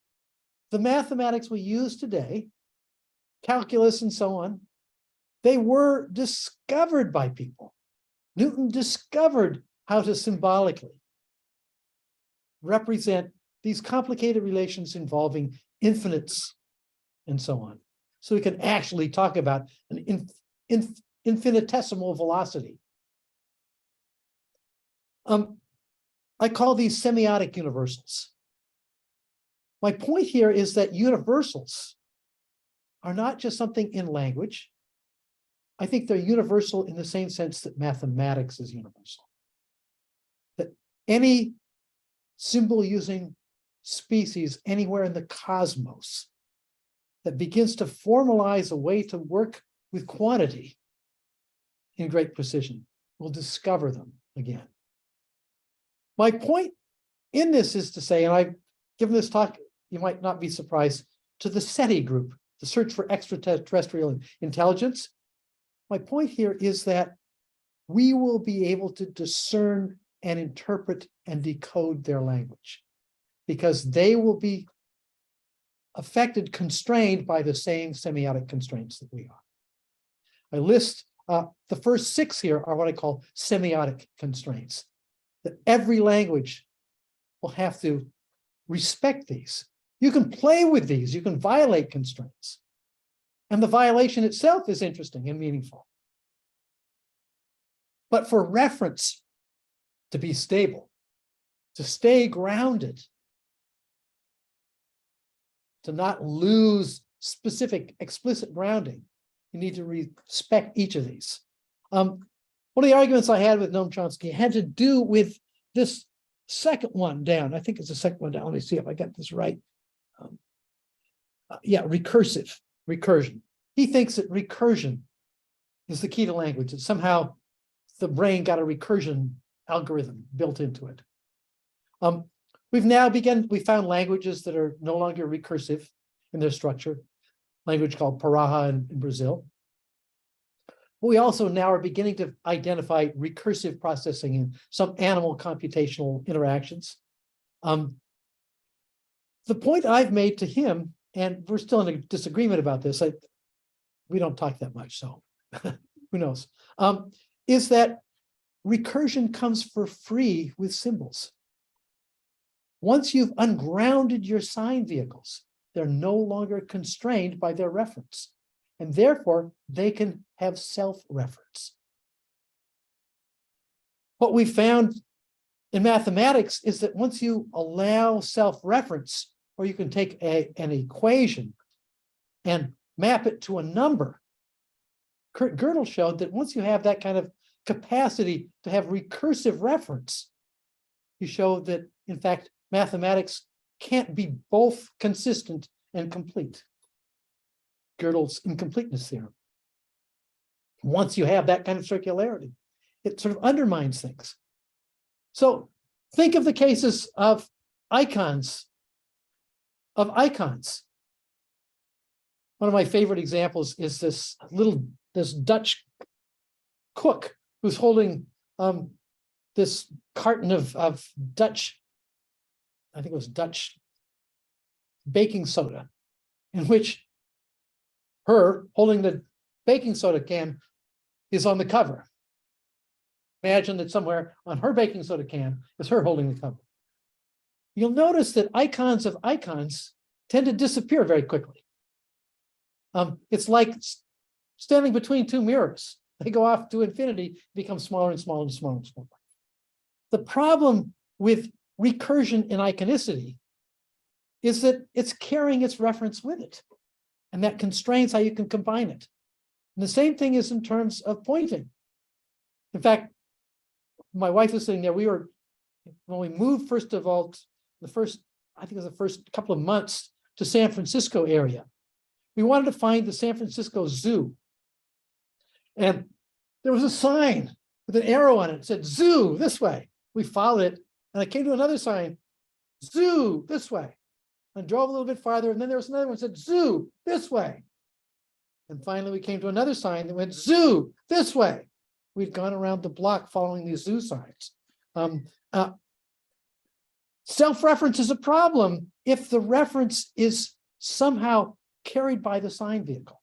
the mathematics we use today, calculus and so on, they were discovered by people. Newton discovered how to symbolically represent these complicated relations involving infinites and so on. So we can actually talk about an infinitesimal velocity. I call these semiotic universals. My point here is that universals are not just something in language. I think they're universal in the same sense that mathematics is universal. That any symbol using species anywhere in the cosmos that begins to formalize a way to work with quantity in great precision will discover them again. My point in this is to say, and I've given this talk, you might not be surprised, to the SETI group, the Search for Extraterrestrial Intelligence. My point here is that we will be able to discern and interpret and decode their language because they will be affected, constrained by the same semiotic constraints that we are. I list the first 6 here are what I call semiotic constraints, that every language will have to respect these. You can play with these, you can violate constraints. And the violation itself is interesting and meaningful. But for reference to be stable, to stay grounded, to not lose specific explicit grounding, you need to respect each of these. One of the arguments I had with Noam Chomsky had to do with this second one down. I think it's the second one down. Let me see if I got this right. Recursion. He thinks that recursion is the key to language, that somehow the brain got a recursion algorithm built into it. We found languages that are no longer recursive in their structure, language called Paraha in Brazil. But we also now are beginning to identify recursive processing in some animal computational interactions. The point I've made to him, and we're still in a disagreement about this, we don't talk that much, so who knows, is that recursion comes for free with symbols. Once you've ungrounded your sign vehicles, they're no longer constrained by their reference, and therefore they can have self-reference. What we found in mathematics is that once you allow self-reference, or you can take an equation and map it to a number, Kurt Gödel showed that once you have that kind of capacity to have recursive reference, he showed that, in fact, mathematics can't be both consistent and complete. Gödel's incompleteness theorem. Once you have that kind of circularity, it sort of undermines things. So think of the cases of icons. One of my favorite examples is this Dutch cook who's holding this carton of Dutch, I think it was Dutch baking soda, in which her holding the baking soda can is on the cover. Imagine that somewhere on her baking soda can is her holding the cover. You'll notice that icons of icons tend to disappear very quickly. It's like standing between two mirrors. They go off to infinity, become smaller and smaller and smaller and smaller. The problem with recursion in iconicity is that it's carrying its reference with it. And that constrains how you can combine it. And the same thing is in terms of pointing. In fact, my wife was sitting there. When we moved, first of all, I think it was the first couple of months to San Francisco area, we wanted to find the San Francisco Zoo. And there was a sign with an arrow on it. It said, zoo, this way. We followed it. And I came to another sign, zoo, this way. And drove a little bit farther. And then there was another one that said, zoo, this way. And finally, we came to another sign that went, zoo, this way. We'd gone around the block following these zoo signs. Self-reference is a problem if the reference is somehow carried by the sign vehicle.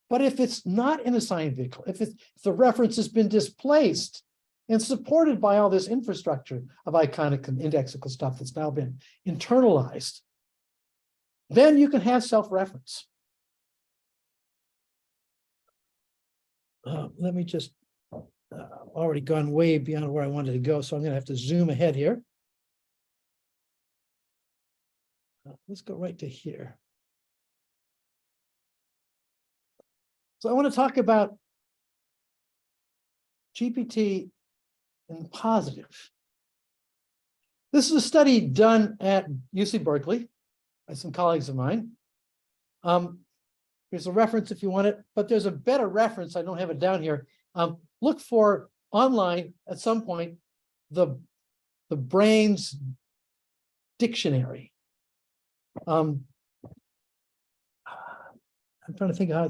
But if it's not in a sign vehicle, if the reference has been displaced and supported by all this infrastructure of iconic and indexical stuff that's now been internalized, then you can have self-reference. Let me just, already gone way beyond where I wanted to go, so I'm going to have to zoom ahead here. Let's go right to here. So I want to talk about GPT and positive. This is a study done at UC Berkeley by some colleagues of mine. Here's a reference if you want it, but there's a better reference. I don't have it down here. Look for online at some point the brain's dictionary. I'm trying to think how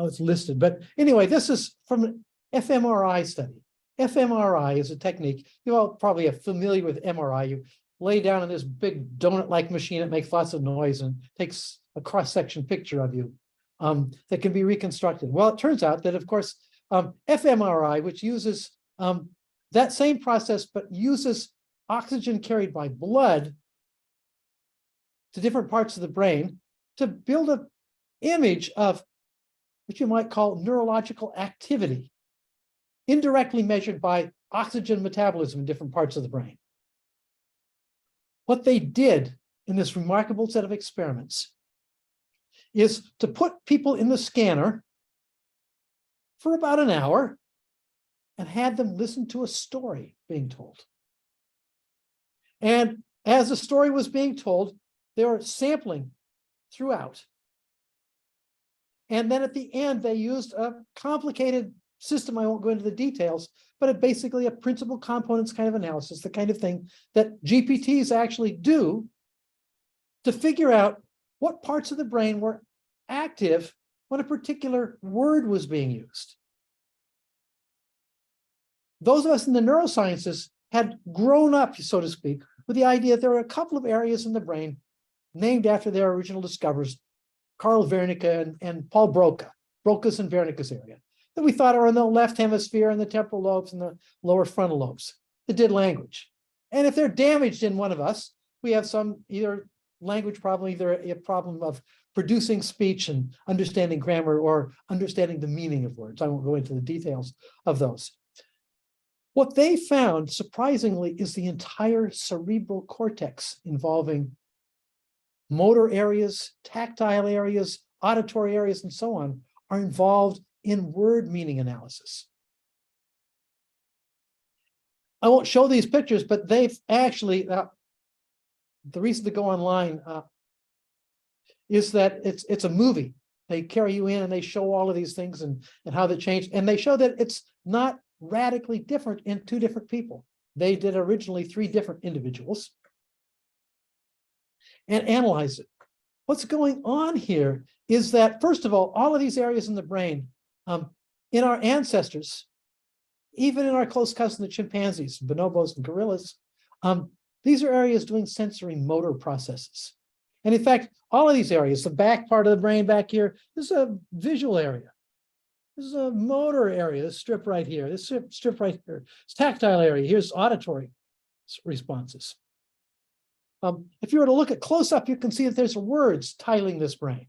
it's listed, but anyway, this is from an fMRI study. fMRI is a technique. You all probably are familiar with MRI. You lay down in this big donut-like machine. It makes lots of noise and takes a cross-section picture of you that can be reconstructed. Well, it turns out that, of course, fMRI, which uses that same process, but uses oxygen carried by blood to different parts of the brain to build an image of what you might call neurological activity, indirectly measured by oxygen metabolism in different parts of the brain. What they did in this remarkable set of experiments is to put people in the scanner for about an hour and had them listen to a story being told. And as the story was being told, they were sampling throughout. And then at the end, they used a complicated system. I won't go into the details, but basically a principal components kind of analysis, the kind of thing that GPTs actually do to figure out what parts of the brain were active when a particular word was being used. Those of us in the neurosciences had grown up, so to speak, with the idea that there were a couple of areas in the brain named after their original discoverers, Carl Wernicke and Paul Broca, Broca's and Wernicke's area, that we thought are in the left hemisphere and the temporal lobes and the lower frontal lobes that did language. And if they're damaged in one of us, we have some either language problem, either a problem of producing speech and understanding grammar or understanding the meaning of words. I won't go into the details of those. What they found, surprisingly, is the entire cerebral cortex involving motor areas, tactile areas, auditory areas, and so on, are involved in word meaning analysis. I won't show these pictures, but they've actually, the reason to go online is that it's a movie. They carry you in and they show all of these things and how they change. And they show that it's not radically different in two different people. They did originally 3 different individuals and analyze it. What's going on here is that, first of all of these areas in the brain, in our ancestors, even in our close cousins, the chimpanzees, bonobos, and gorillas, these are areas doing sensory motor processes. And in fact, all of these areas, the back part of the brain back here, this is a visual area. This is a motor area, this strip right here, this strip right here. It's tactile area, here's auditory responses. If you were to look at close up, you can see that there's words tiling this brain.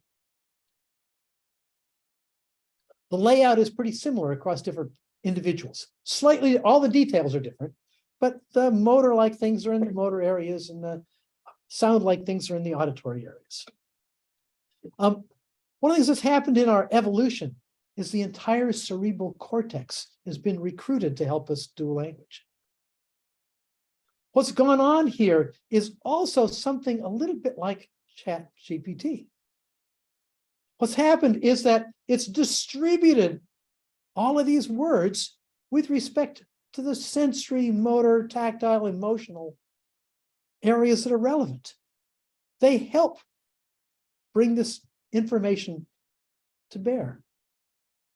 The layout is pretty similar across different individuals. Slightly, all the details are different, but the motor-like things are in the motor areas and the sound-like things are in the auditory areas. One of the things that's happened in our evolution is the entire cerebral cortex has been recruited to help us do language. What's gone on here is also something a little bit like ChatGPT. What's happened is that it's distributed all of these words with respect to the sensory, motor, tactile, emotional areas that are relevant. They help bring this information to bear.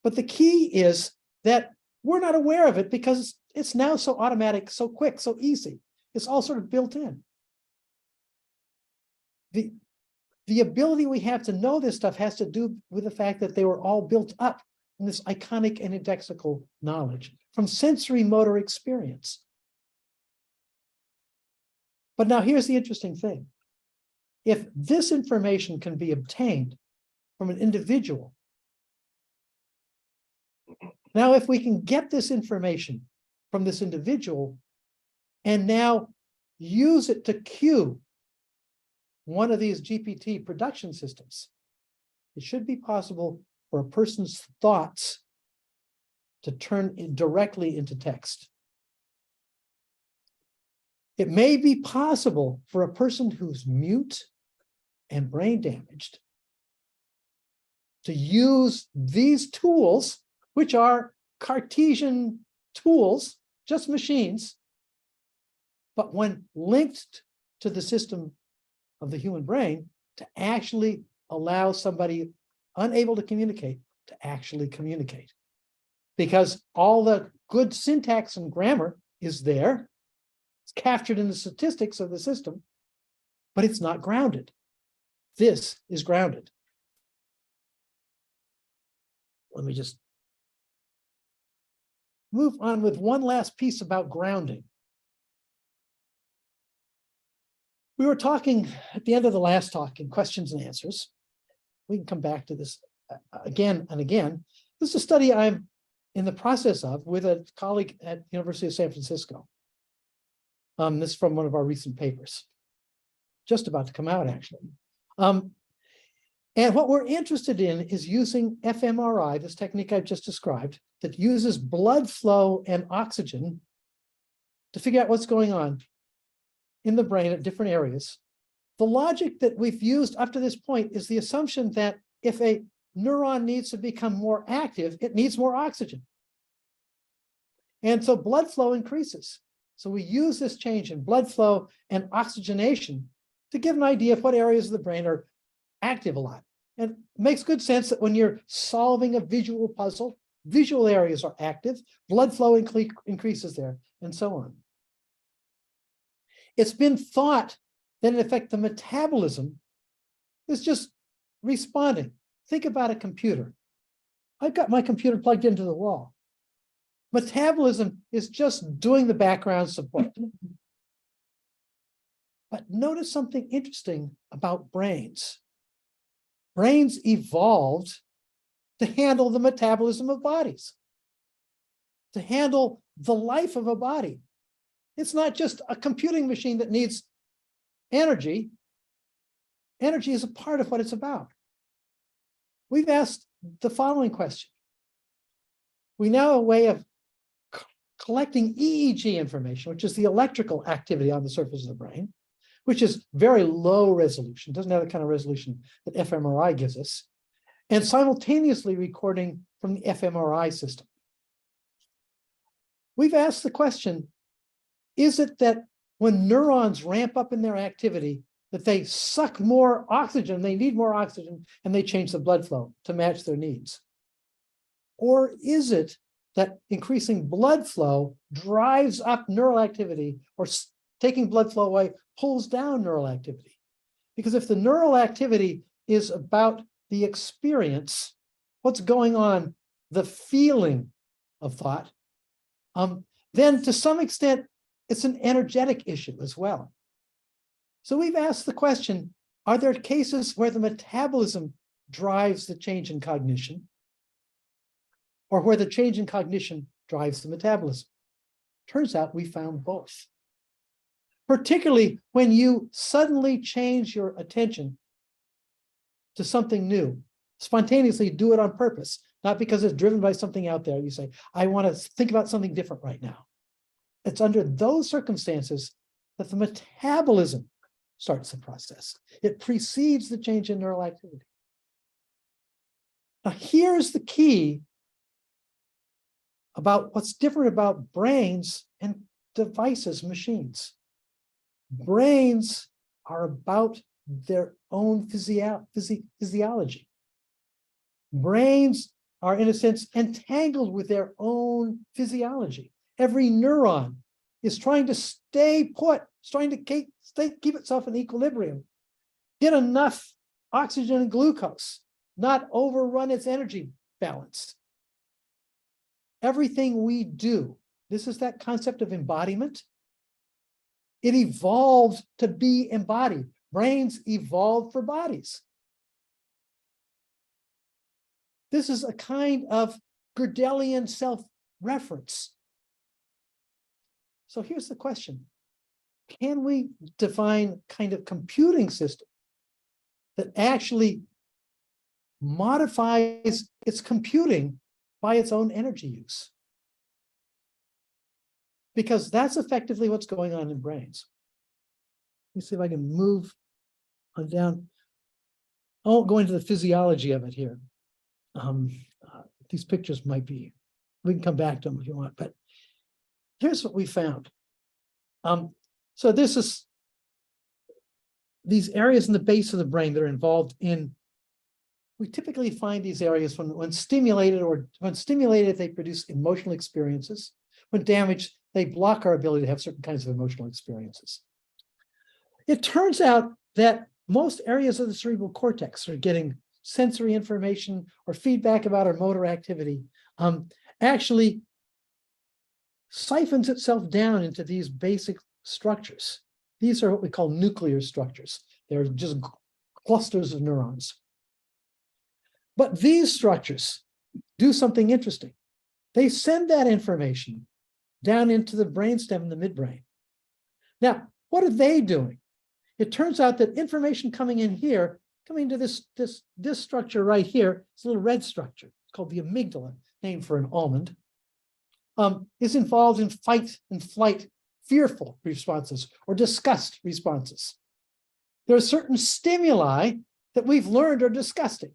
But the key is that we're not aware of it because it's now so automatic, so quick, so easy. It's all sort of built in. The ability we have to know this stuff has to do with the fact that they were all built up in this iconic and indexical knowledge from sensory motor experience. But now here's the interesting thing. If this information can be obtained from an individual, now if we can get this information from this individual and now use it to cue one of these GPT production systems, it should be possible for a person's thoughts to turn directly into text. It may be possible for a person who's mute and brain damaged to use these tools, which are Cartesian tools, just machines, but when linked to the system of the human brain, to actually allow somebody unable to communicate to actually communicate. Because all the good syntax and grammar is there, it's captured in the statistics of the system, but it's not grounded. This is grounded. Let me just move on with one last piece about grounding. We were talking at the end of the last talk in questions and answers. We can come back to this again and again. This is a study I'm in the process of with a colleague at the University of San Francisco. This is from one of our recent papers, just about to come out, actually. And what we're interested in is using fMRI, this technique I've just described, that uses blood flow and oxygen to figure out what's going on in the brain at different areas. The logic that we've used up to this point is the assumption that if a neuron needs to become more active, it needs more oxygen. And so blood flow increases. So we use this change in blood flow and oxygenation to give an idea of what areas of the brain are active a lot. And it makes good sense that when you're solving a visual puzzle, visual areas are active, blood flow increases there, and so on. It's been thought that, in effect, the metabolism is just responding. Think about a computer. I've got my computer plugged into the wall. Metabolism is just doing the background support. But notice something interesting about brains. Brains evolved to handle the metabolism of bodies. to handle the life of a body. It's not just a computing machine that needs energy. Energy is a part of what it's about. We've asked the following question. We now have a way of collecting EEG information, which is the electrical activity on the surface of the brain, which is very low resolution, doesn't have the kind of resolution that fMRI gives us, and simultaneously recording from the fMRI system. We've asked the question, is it that when neurons ramp up in their activity, that they suck more oxygen, they need more oxygen, and they change the blood flow to match their needs? Or is it that increasing blood flow drives up neural activity, or taking blood flow away pulls down neural activity? Because if the neural activity is about the experience, what's going on, the feeling of thought, then to some extent, it's an energetic issue as well. So we've asked the question, are there cases where the metabolism drives the change in cognition, or where the change in cognition drives the metabolism? Turns out we found both. Particularly when you suddenly change your attention to something new, spontaneously do it on purpose, not because it's driven by something out there. You say, I want to think about something different right now. It's under those circumstances that the metabolism starts the process. It precedes the change in neural activity. Now, here's the key about what's different about brains and devices, machines. Brains are about their own physiology. Brains are, in a sense, entangled with their own physiology. Every neuron is trying to stay put, trying to keep itself in equilibrium, get enough oxygen and glucose, not overrun its energy balance. Everything we do, this is that concept of embodiment. It evolved to be embodied. Brains evolved for bodies. This is a kind of Gödelian self-reference. So here's the question. Can we define kind of computing system that actually modifies its computing by its own energy use? Because that's effectively what's going on in brains. Let me see if I can move on down. I won't go into the physiology of it here. These pictures might be, we can come back to them if you want, but here's what we found. So this is these areas in the base of the brain that are involved in, we typically find these areas when stimulated, they produce emotional experiences. When damaged, they block our ability to have certain kinds of emotional experiences. It turns out that most areas of the cerebral cortex are getting sensory information or feedback about our motor activity, actually siphons itself down into these basic structures. These are what we call nuclear structures. They're just clusters of neurons. But these structures do something interesting. They send that information down into the brainstem and the midbrain. Now, what are they doing? It turns out that information coming in here, coming to this structure right here, it's a little red structure. It's called the amygdala, named for an almond, is involved in fight and flight, fearful responses, or disgust responses. There are certain stimuli that we've learned are disgusting.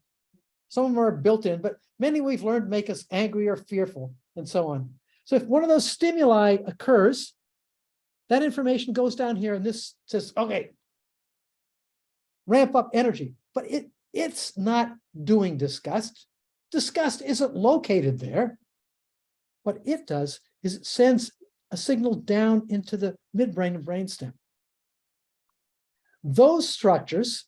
Some of them are built in, but many we've learned make us angry or fearful, and so on. So if one of those stimuli occurs, that information goes down here, and this says, okay, ramp up energy. But it's not doing disgust. Disgust isn't located there. What it does is it sends a signal down into the midbrain and brainstem. Those structures,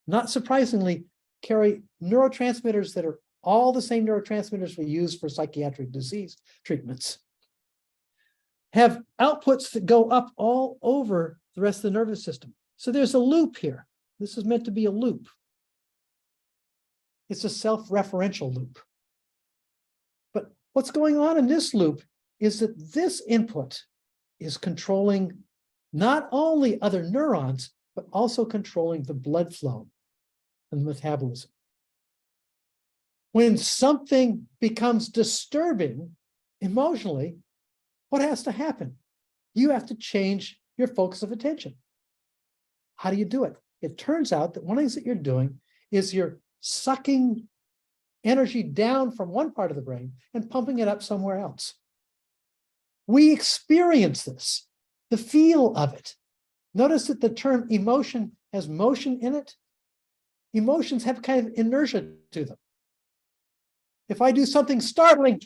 not surprisingly, carry neurotransmitters that are all the same neurotransmitters we use for psychiatric disease treatments, have outputs that go up all over the rest of the nervous system. So there's a loop here. This is meant to be a loop. It's a self-referential loop. But What's going on in this loop is that this input is controlling not only other neurons, but also controlling the blood flow and metabolism. When something becomes disturbing emotionally, what has to happen? You have to change your focus of attention. How do you do it? It turns out that one of the things that you're doing is you're sucking energy down from one part of the brain and pumping it up somewhere else. We experience this, the feel of it. Notice that the term emotion has motion in it. Emotions have kind of inertia to them. If I do something startling,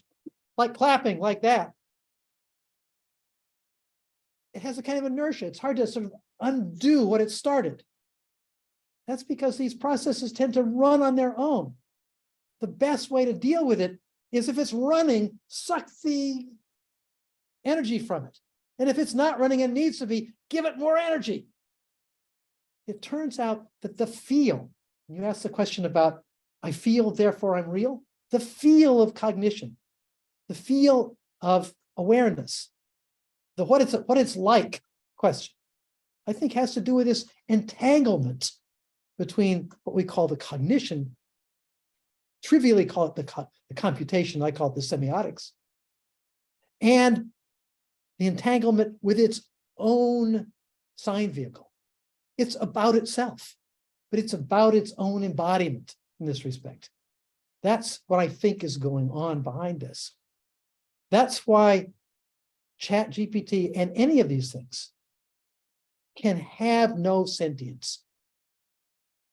like clapping like that, it has a kind of inertia. It's hard to sort of undo what it started. That's because these processes tend to run on their own. The best way to deal with it is if it's running, suck the energy from it. And if it's not running and needs to be, give it more energy. It turns out that the feel, you asked the question about, I feel, therefore I'm real. The feel of cognition, the feel of awareness, the what it's like question, I think has to do with this entanglement between what we call the cognition, trivially call it the computation, I call it the semiotics, and the entanglement with its own sign vehicle. It's about itself, but it's about its own embodiment in this respect. That's what I think is going on behind this. That's why ChatGPT and any of these things can have no sentience,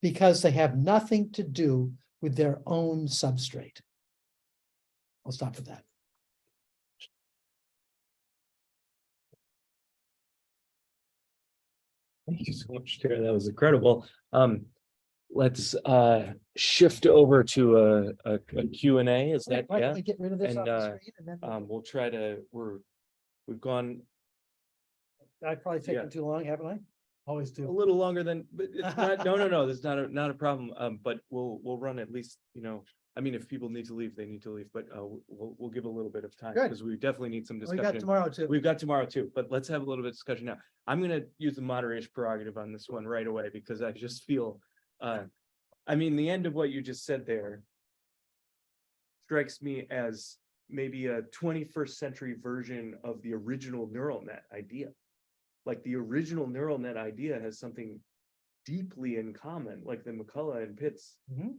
because they have nothing to do with their own substrate. I'll stop with that. Thank you so much, Tara. That was incredible. Let's shift over to a Q&A. Is that, Why yeah? don't we get rid of this And, off the screen and then We'll try to, we've gone I've probably taken yeah. too long, haven't I? Always a do. little longer than, but it's not, no, there's not a problem. But we'll run at least, I mean, if people need to leave, they need to leave, but we'll give a little bit of time, Good. because we definitely need some We discussion. got tomorrow too. We've got tomorrow too, but let's have a little bit of discussion now. I'm gonna use the moderator's prerogative on this one right away, because I just feel, I mean, the end of what you just said there strikes me as maybe a 21st century version of the original neural net idea. Like the original neural net idea has something deeply in common, like the McCullough and Pitts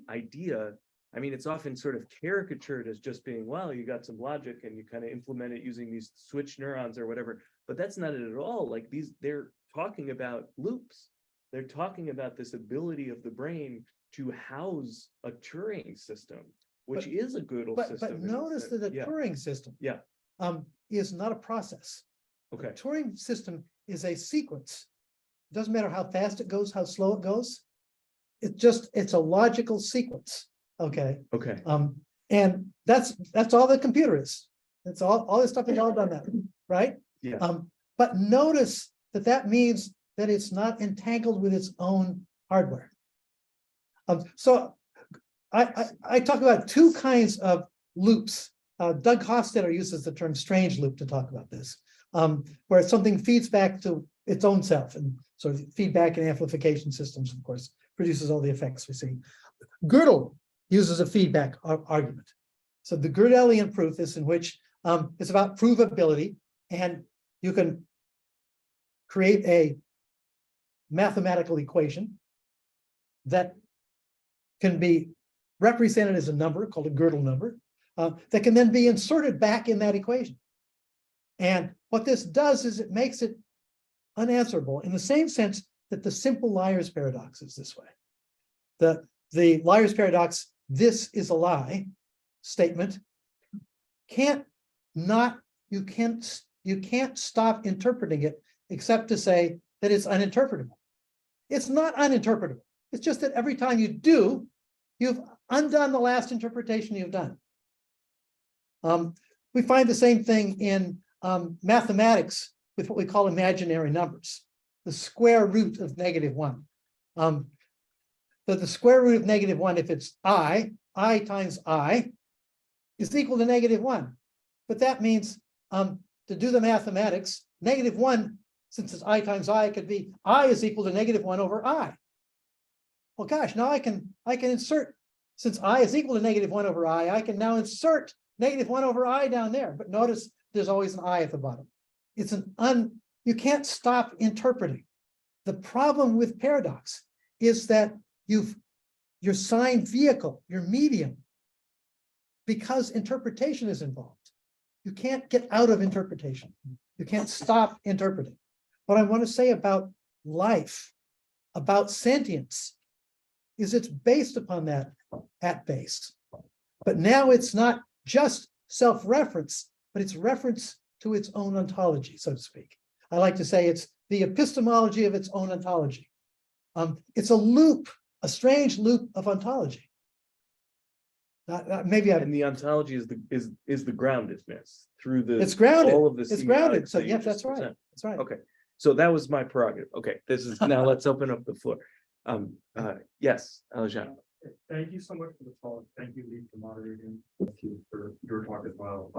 idea. I mean, it's often sort of caricatured as just being, well, you got some logic and you kind of implement it using these switch neurons or whatever, but that's not it at all. Like they're talking about loops. They're talking about this ability of the brain to house a Turing system, which is a Gödel system. But notice that the Turing system is not a process. Okay. The Turing system is a sequence. It doesn't matter how fast it goes, how slow it goes. It's a logical sequence. Okay. Okay. And that's all the computer is. It's all this stuff is all done that, right? Yeah. But notice that means that it's not entangled with its own hardware. So I talk about two kinds of loops. Doug Hofstadter uses the term strange loop to talk about this, where something feeds back to its own self, and sort of feedback and amplification systems, of course, produces all the effects we see. Gödel uses a feedback argument. So the Gödelian proof is in which it's about provability, and you can create a mathematical equation that can be represented as a number called a Gödel number that can then be inserted back in that equation. And what this does is it makes it unanswerable in the same sense that the simple liar's paradox is this way. The liar's paradox, this is a lie statement, you can't stop interpreting it except to say that it's uninterpretable. It's not uninterpretable. It's just that every time you do, you've undone the last interpretation you've done. We find the same thing in mathematics with what we call imaginary numbers, the square root of -1. The square root of -1, if it's I times I, is equal to -1. but that means to do the mathematics, -1, since it's I times I, could be I is equal to -1 over I. Well, gosh, now I can insert, since I is equal to -1 over I can now insert -1 over I down there. But notice there's always an I at the bottom. It's you can't stop interpreting. The problem with paradox is that your sign vehicle, your medium, because interpretation is involved. You can't get out of interpretation. You can't stop interpreting. What I want to say about life, about sentience, is it's based upon that at base. But now it's not just self-reference, but it's reference to its own ontology, so to speak. I like to say it's the epistemology of its own ontology. It's a loop, a strange loop of ontology. Maybe And the ontology is the groundedness through the it's grounded. all of the It's grounded. semiotics So that you yeah, just that's right. present. That's right. Okay, so that was my prerogative. Okay, this is now let's open up the floor. Yes, Alejandro. Thank you so much for the talk. Thank you, Lee, for moderating. Thank you for your talk as well.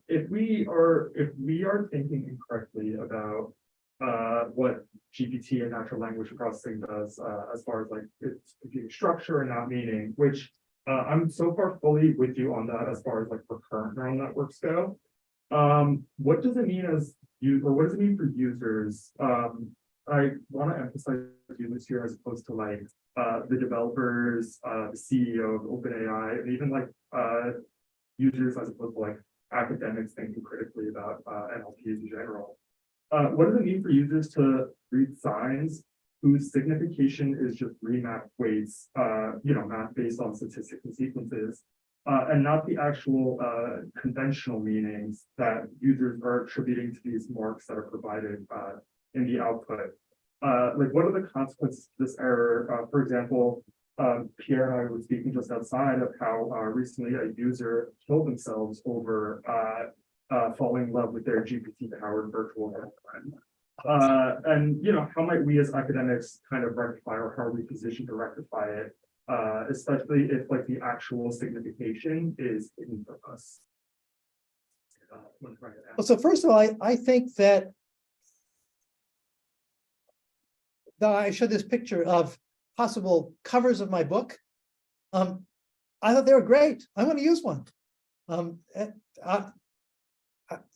If we are thinking incorrectly about what GPT and natural language processing does as far as like its computing structure and not meaning, which I'm so far fully with you on that as far as like recurrent neural networks go. What does it mean what does it mean for users? I want to emphasize users here as opposed to like the developers, the CEO of OpenAI, and even like users as opposed to like academics thinking critically about NLPs in general. What does it mean for users to read signs whose signification is just remapped weights, math based on statistics and sequences, and not the actual conventional meanings that users are attributing to these marks that are provided in the output? Like, what are the consequences of this error? For example, Pierre and I were speaking just outside of how recently a user killed themselves over falling in love with their GPT-powered virtual girlfriend. And how might we as academics kind of rectify, or how are we positioned to rectify it, especially if like the actual signification is hidden from us? Well, so first of all, I think that I showed this picture of possible covers of my book. I thought they were great. I want to use one.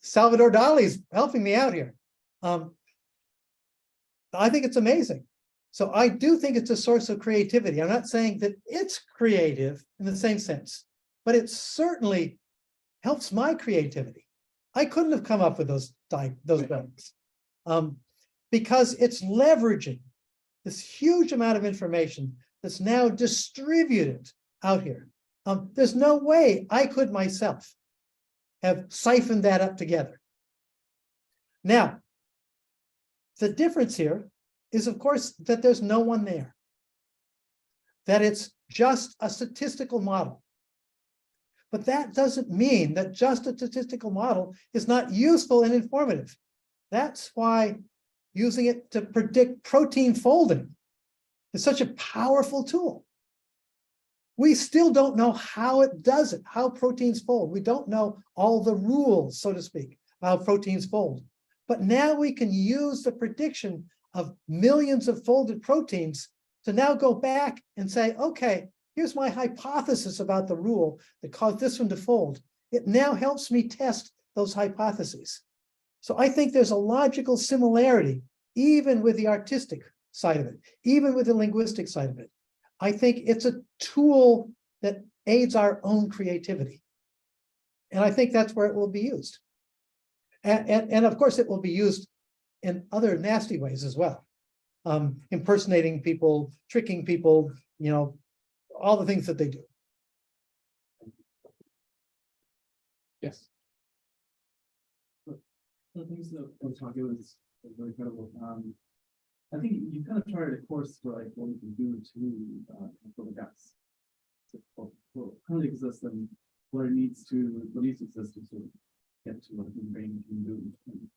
Salvador Dali's helping me out here. I think it's amazing. So I do think it's a source of creativity. I'm not saying that it's creative in the same sense, but it certainly helps my creativity. I couldn't have come up with those things because it's leveraging this huge amount of information that's now distributed out here. There's no way I could myself have siphoned that up together. Now, the difference here is, of course, that there's no one there, that it's just a statistical model. But that doesn't mean that just a statistical model is not useful and informative. That's why using it to predict protein folding is such a powerful tool. We still don't know how it does it, how proteins fold. We don't know all the rules, so to speak, how proteins fold. But now we can use the prediction of millions of folded proteins to now go back and say, okay, here's my hypothesis about the rule that caused this one to fold. It now helps me test those hypotheses. So I think there's a logical similarity, even with the artistic side of it, even with the linguistic side of it. I think it's a tool that aids our own creativity. And I think that's where it will be used. And of course, it will be used in other nasty ways as well. Impersonating people, tricking people, all the things that they do. Yes. The things that I was talking was very incredible. I think you kind of charted a course for like what we can do to fill the gaps. What currently exists and what needs to exist to sort of get to what the brain can do. And,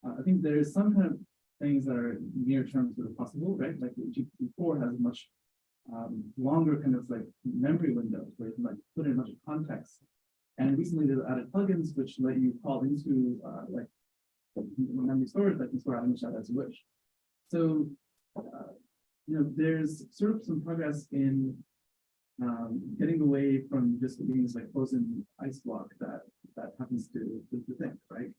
I think there is some kind of things that are near term sort of possible, right? Like GPT-4 has a much longer kind of like memory window where you can like put in much context And recently they've added plugins which let you call into like memory storage that can store image data as you wish. So there's sort of some progress in getting away from just being this like frozen ice block that happens to think, right?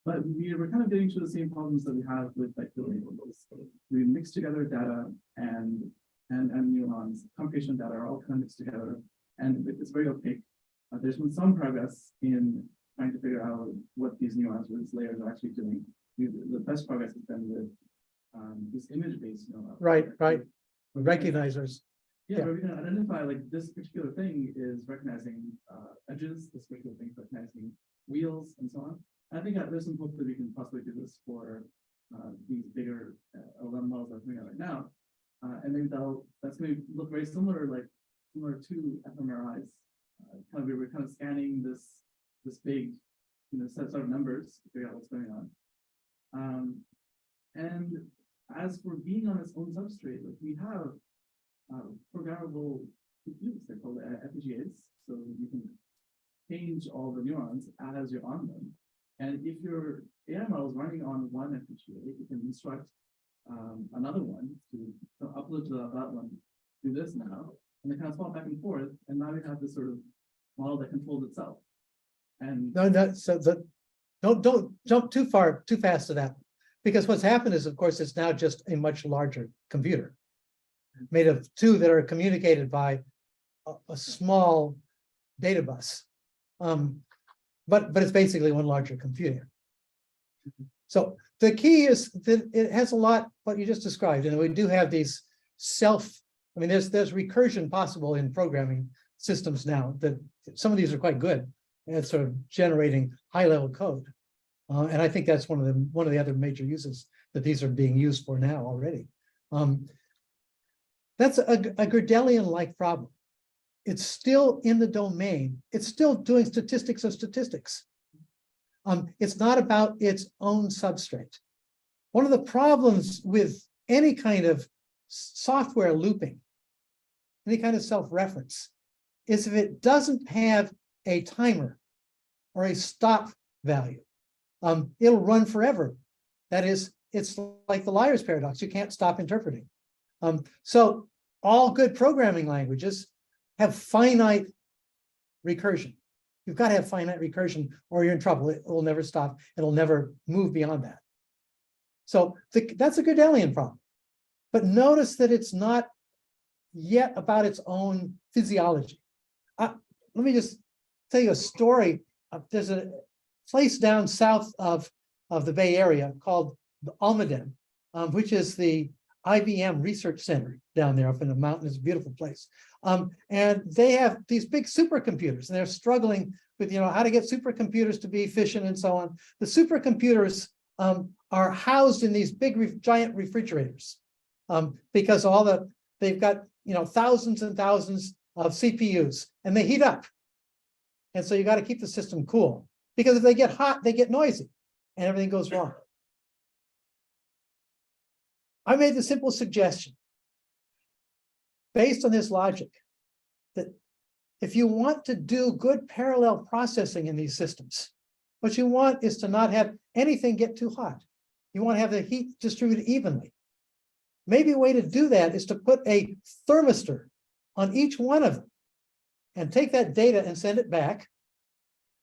But we're kind of getting to the same problems that we have with like the labels. We mix together data and neurons, computation data are all kind of mixed together, and it's very opaque. There's been some progress in trying to figure out what these neurons with these layers are actually doing. The best progress has been with this image-based neural. Right. Recognizers. Yeah, but we can identify like this particular thing is recognizing edges, this particular thing is recognizing wheels, and so on. And I think that there's some hope that we can possibly do this for these bigger LLM models that are coming out right now. And maybe that's going to look very similar to fMRIs. We were kind of scanning this big set of numbers to figure out what's going on. And as for being on its own substrate, like we have programmable computers, they're called FPGAs. So you can change all the neurons as you're on them. And if your AI model is running on one FPGA, you can instruct another one to upload to that one, do this now, and they kind of swap back and forth. And now we have this sort of model that controls itself. And Don't jump too fast to that, because what's happened is, of course, it's now just a much larger computer made of two that are communicated by a small data bus. But it's basically one larger computer. So the key is that it has a lot what you just described, and we do have these there's recursion possible in programming systems now. That some of these are quite good at sort of generating high-level code, and I think that's one of the other major uses that these are being used for now already. That's a Gödelian-like problem. It's still in the domain. It's still doing statistics of statistics. It's not about its own substrate. One of the problems with any kind of software looping, any kind of self-reference, is if it doesn't have a timer or a stop value, it'll run forever. That is, it's like the liar's paradox. You can't stop interpreting. So all good programming languages have finite recursion. You've got to have finite recursion or you're in trouble. It will never stop. It'll never move beyond that. So that's a Gödelian problem. But notice that it's not yet about its own physiology. Let me just tell you a story. There's a place down south of the Bay Area called the Almaden, which is the IBM Research Center down there up in the mountain. It's a beautiful place. And they have these big supercomputers, and they're struggling with how to get supercomputers to be efficient and so on. The supercomputers are housed in these big giant refrigerators because they've got thousands and thousands of CPUs, and they heat up. And so you got to keep the system cool, because if they get hot, they get noisy and everything goes wrong. I made the simple suggestion, based on this logic, that if you want to do good parallel processing in these systems, what you want is to not have anything get too hot. You want to have the heat distributed evenly. Maybe a way to do that is to put a thermistor on each one of them and take that data and send it back,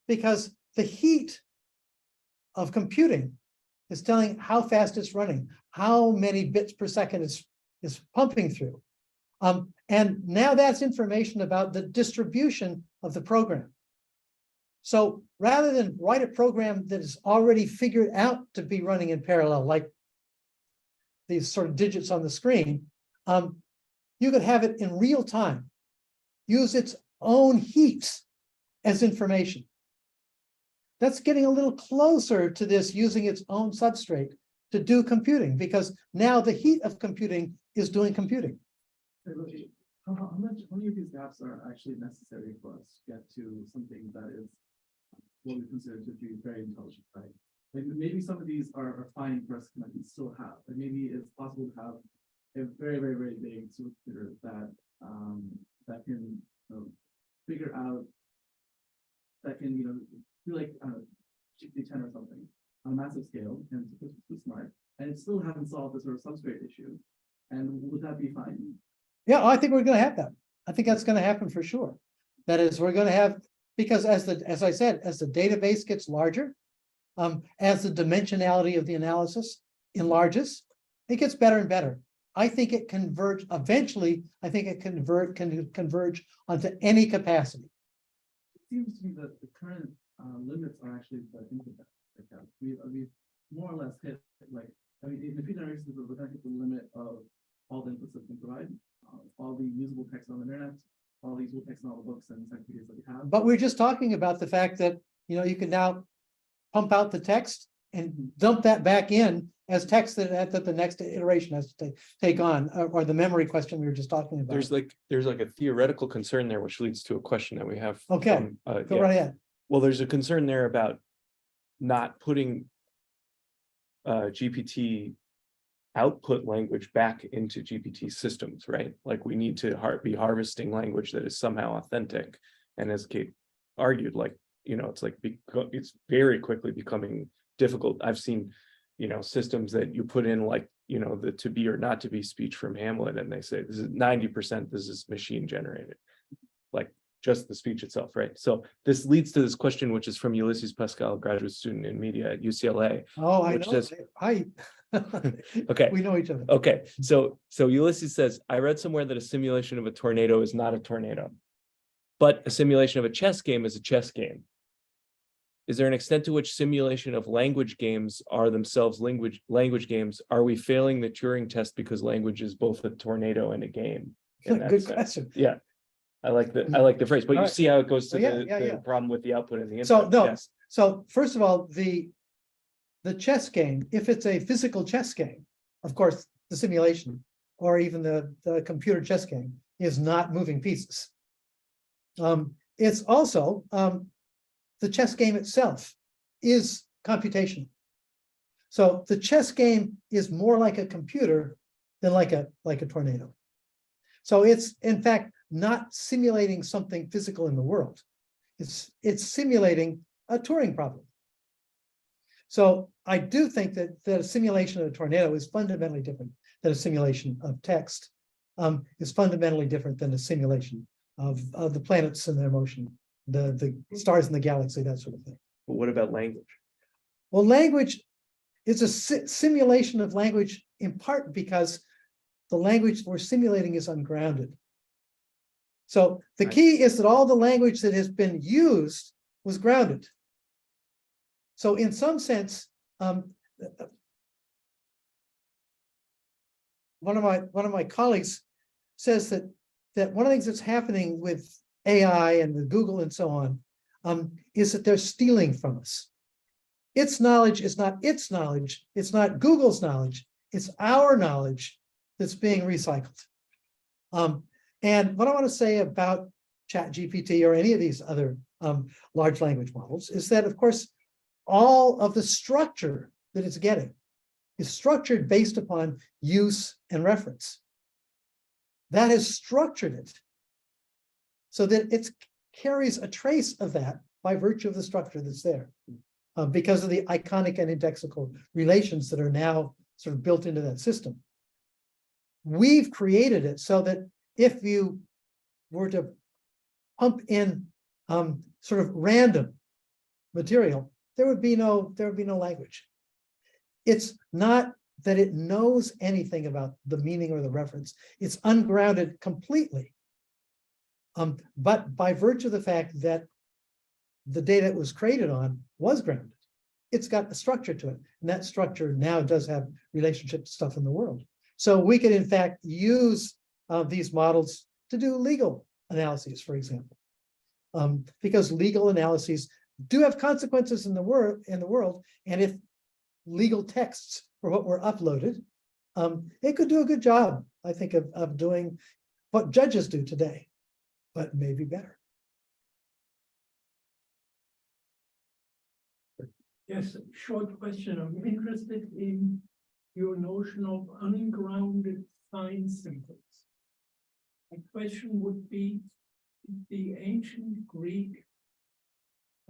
because the heat of computing is telling how fast it's running, how many bits per second is pumping through. And now that's information about the distribution of the program. So rather than write a program that is already figured out to be running in parallel, like these sort of digits on the screen, you could have it in real time, use its own heat as information. That's getting a little closer to this using its own substrate to do computing, because now the heat of computing is doing computing. How many of these gaps are actually necessary for us to get to something that is what we consider to be very intelligent, right? Like maybe some of these are fine for us to still have. Like maybe it's possible to have a very, very, very big supercomputer that can figure out that can, do like, GPT-10 or something on a massive scale and it's super smart, and it still haven't solved the sort of substrate issue. And would that be fine? Yeah, I think we're gonna have that. I think that's gonna happen for sure. That is, we're gonna have, because as I said, as the database gets larger, as the dimensionality of the analysis enlarges, it gets better and better. I think it converge, eventually, I think it can converge onto any capacity. It seems to me that the current limits are actually, I think, like that. We've more or less hit, like, in a few generations, we're going to hit the limit of all the inputs that we can provide, all the usable text on the internet, all the usable text in all the books and encyclopedias that we have. But we're just talking about the fact that, you can now pump out the text and dump that back in as text that the next iteration has to take on, or the memory question we were just talking about. There's like a theoretical concern there, which leads to a question that we have. Okay, Go yeah. right ahead. Well, there's a concern there about not putting GPT output language back into GPT systems, right? Like we need to be harvesting language that is somehow authentic. And as Kate argued, like, it's like it's very quickly becoming difficult. I've seen, systems that you put in like, the to be or not to be speech from Hamlet, and they say this is 90%, this is machine generated. Like just the speech itself, right? So this leads to this question, which is from Ulysses Pascal, graduate student in media at UCLA. Oh, I which know. says- I Okay. we know each other. Okay, so Ulysses says, I read somewhere that a simulation of a tornado is not a tornado, but a simulation of a chess game is a chess game. Is there an extent to which simulation of language games are themselves language games? Are we failing the Turing test because language is both a tornado and a game? in that Good sense? question. Yeah, I like the phrase, but you Alright. see how it goes to Yeah, the yeah. problem with the output and the So, input. no. Yes. So first of all, the chess game, if it's a physical chess game, of course, the simulation or even the computer chess game is not moving pieces. It's also the chess game itself is computational. So the chess game is more like a computer than like a tornado. So it's in fact not simulating something physical in the world. It's simulating a Turing problem. So I do think that the simulation of a tornado is fundamentally different than a simulation of text, is fundamentally different than a simulation of the planets and their motion, the stars in the galaxy, that sort of thing. But what about language? Well, language is a simulation of language in part because the language we're simulating is ungrounded. So the key is that all the language that has been used was grounded. So in some sense, one of my colleagues says that one of the things that's happening with AI and with Google and so on is that they're stealing from us. Its knowledge is not its knowledge. It's not Google's knowledge. It's our knowledge that's being recycled. And what I want to say about ChatGPT or any of these other large language models is that, of course, all of the structure that it's getting is structured based upon use and reference. That has structured it so that it carries a trace of that by virtue of the structure that's there, because of the iconic and indexical relations that are now sort of built into that system. We've created it so that if you were to pump in sort of random material, there would be no language. It's not that it knows anything about the meaning or the reference. It's ungrounded completely. But by virtue of the fact that the data it was created on was grounded, it's got a structure to it. And that structure now does have relationship to stuff in the world. So we could, in fact, use these models to do legal analyses, for example, because legal analyses do have consequences in the world. And if legal texts were what were uploaded, it could do a good job, I think, of doing what judges do today, but maybe better. Yes, short question. I'm interested in your notion of ungrounded sign symbols. My question would be, the ancient Greek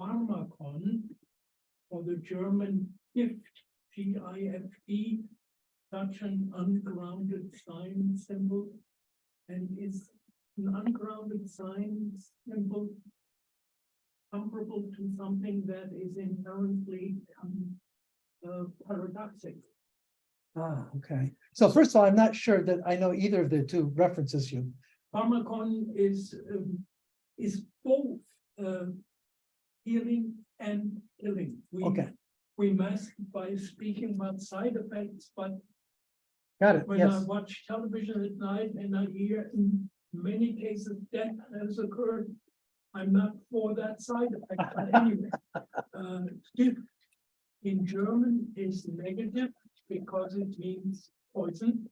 Pharmakon or the German gift, GIFT, such an ungrounded sign symbol? And is an ungrounded sign symbol comparable to something that is inherently paradoxical? Ah, okay. So first of all, I'm not sure that I know either of the two references you. Pharmakon is both healing and killing. Okay. We mask by speaking about side effects, but Got it, when I yes. watch television at night and I hear in many cases death has occurred, I'm not for that side effect. But anyway, gift in German is negative because it means poison.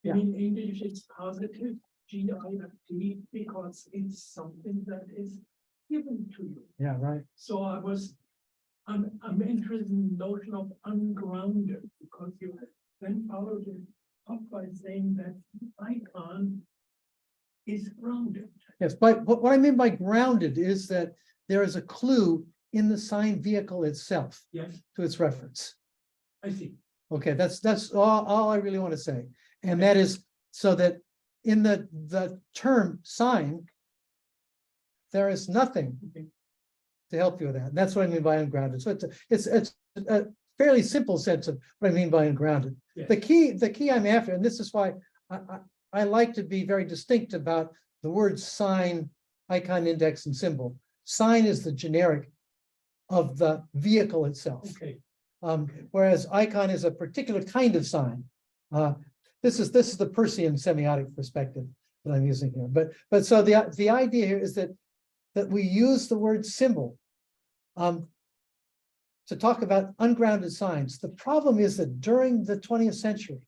Yeah. In English, it's positive, GIFT, because it's something that is given to you. Yeah, right. So I'm interested in the notion of ungrounded, because you then followed it up by saying that icon is grounded. Yes, but what I mean by grounded is that there is a clue in the sign vehicle itself Yes, to its reference. I see. Okay, that's all I really want to say. And that is so that in the term sign, there is nothing to help you with that. And that's what I mean by ungrounded. So it's a fairly simple sense of what I mean by ungrounded. Yes. The key I'm after, and this is why I like to be very distinct about the words sign, icon, index, and symbol. Sign is the generic of the vehicle itself. Okay, Whereas icon is a particular kind of sign. This is the Persian semiotic perspective that I'm using here. But so the idea here is that we use the word symbol to talk about ungrounded signs. The problem is that during the 20th century,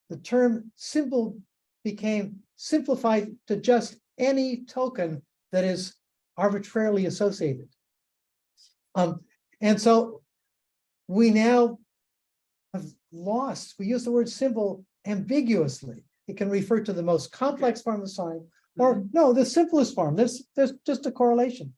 the term symbol became simplified to just any token that is arbitrarily associated. And so we now have lost, we use the word symbol ambiguously. It can refer to the most complex form of sign, or no, the simplest form. There's just a correlation.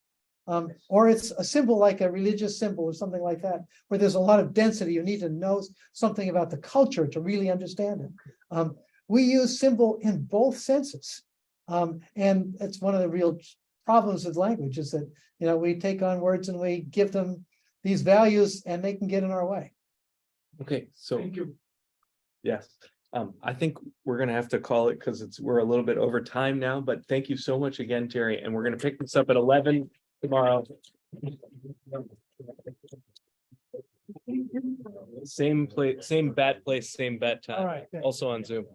Or it's a symbol like a religious symbol or something like that, where there's a lot of density. You need to know something about the culture to really understand it. We use symbol in both senses. And it's one of the real problems with language is that, we take on words and we give them these values and they can get in our way. Okay, so thank you. yes. I think we're gonna have to call it because we're a little bit over time now, but thank you so much again, Terry, and we're gonna pick this up at 11 tomorrow. Same place, same bat place, same bat time. All right. Also on Zoom.